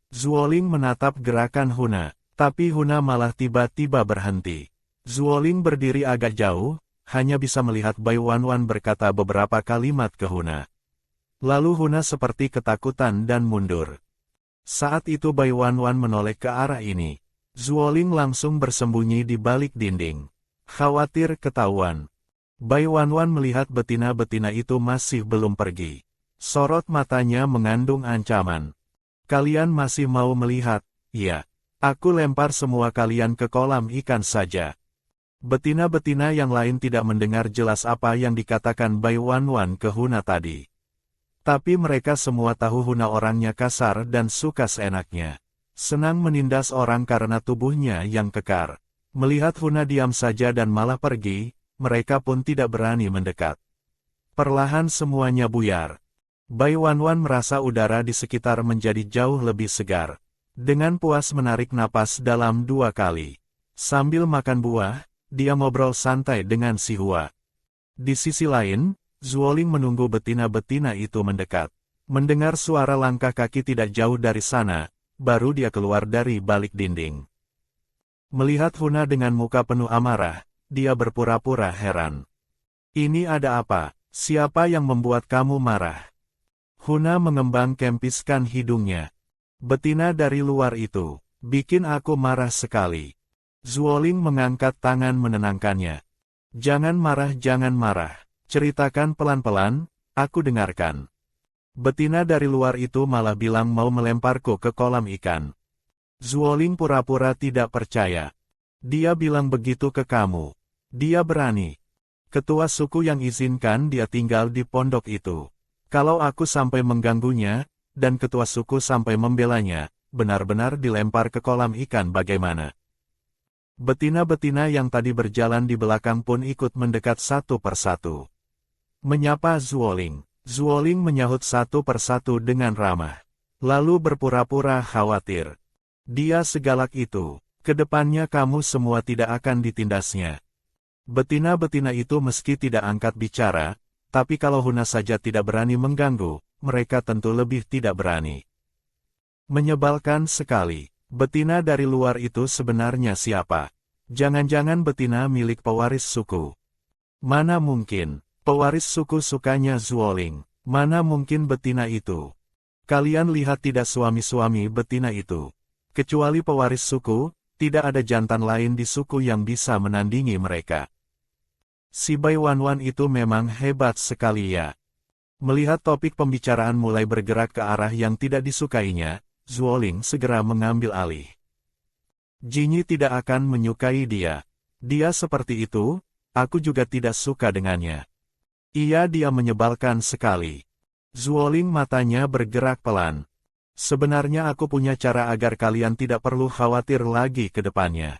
Zuoling menatap gerakan Huna, tapi Huna malah tiba-tiba berhenti. Zuoling berdiri agak jauh, hanya bisa melihat Bai Wanwan berkata beberapa kalimat ke Huna. Lalu Huna seperti ketakutan dan mundur. Saat itu Bai Wanwan menoleh ke arah ini. Zuoling langsung bersembunyi di balik dinding. Khawatir ketahuan. Bai Wanwan melihat betina-betina itu masih belum pergi. Sorot matanya mengandung ancaman. Kalian masih mau melihat? Ya. Aku lempar semua kalian ke kolam ikan saja. Betina-betina yang lain tidak mendengar jelas apa yang dikatakan Bai Wanwan ke Huna tadi. Tapi mereka semua tahu Huna orangnya kasar dan suka seenaknya. Senang menindas orang karena tubuhnya yang kekar. Melihat Huna diam saja dan malah pergi, mereka pun tidak berani mendekat. Perlahan semuanya buyar. Bai Wanwan merasa udara di sekitar menjadi jauh lebih segar. Dengan puas menarik napas dalam 2 kali. Sambil makan buah, dia ngobrol santai dengan si Hua. Di sisi lain, Zuoling menunggu betina-betina itu mendekat. Mendengar suara langkah kaki tidak jauh dari sana, baru dia keluar dari balik dinding. Melihat Huna dengan muka penuh amarah, dia berpura-pura heran. Ini ada apa? Siapa yang membuat kamu marah? Huna mengembang-kempiskan hidungnya. Betina dari luar itu, bikin aku marah sekali. Zuoling mengangkat tangan menenangkannya. Jangan marah. Ceritakan pelan-pelan, aku dengarkan. Betina dari luar itu malah bilang mau melemparku ke kolam ikan. Zuoling pura-pura tidak percaya. Dia bilang begitu ke kamu. Dia berani. Ketua suku yang izinkan dia tinggal di pondok itu. Kalau aku sampai mengganggunya, dan ketua suku sampai membelanya, benar-benar dilempar ke kolam ikan bagaimana? Betina-betina yang tadi berjalan di belakang pun ikut mendekat satu persatu. Menyapa Zuoling. Zuoling menyahut satu persatu dengan ramah. Lalu berpura-pura khawatir. Dia segalak itu. Kedepannya kamu semua tidak akan ditindasnya. Betina-betina itu meski tidak angkat bicara, tapi kalau Huna saja tidak berani mengganggu, mereka tentu lebih tidak berani. Menyebalkan sekali. Betina dari luar itu sebenarnya siapa? Jangan-jangan betina milik pewaris suku. Mana mungkin, pewaris suku sukanya Zuoling. Mana mungkin betina itu? Kalian lihat tidak suami-suami betina itu. Kecuali pewaris suku, tidak ada jantan lain di suku yang bisa menandingi mereka. Si Bai Wanwan itu memang hebat sekali ya. Melihat topik pembicaraan mulai bergerak ke arah yang tidak disukainya, Zuoling segera mengambil alih. Jinyi tidak akan menyukai dia. Dia seperti itu, aku juga tidak suka dengannya. Dia menyebalkan sekali. Zuoling matanya bergerak pelan. Sebenarnya aku punya cara agar kalian tidak perlu khawatir lagi ke depannya.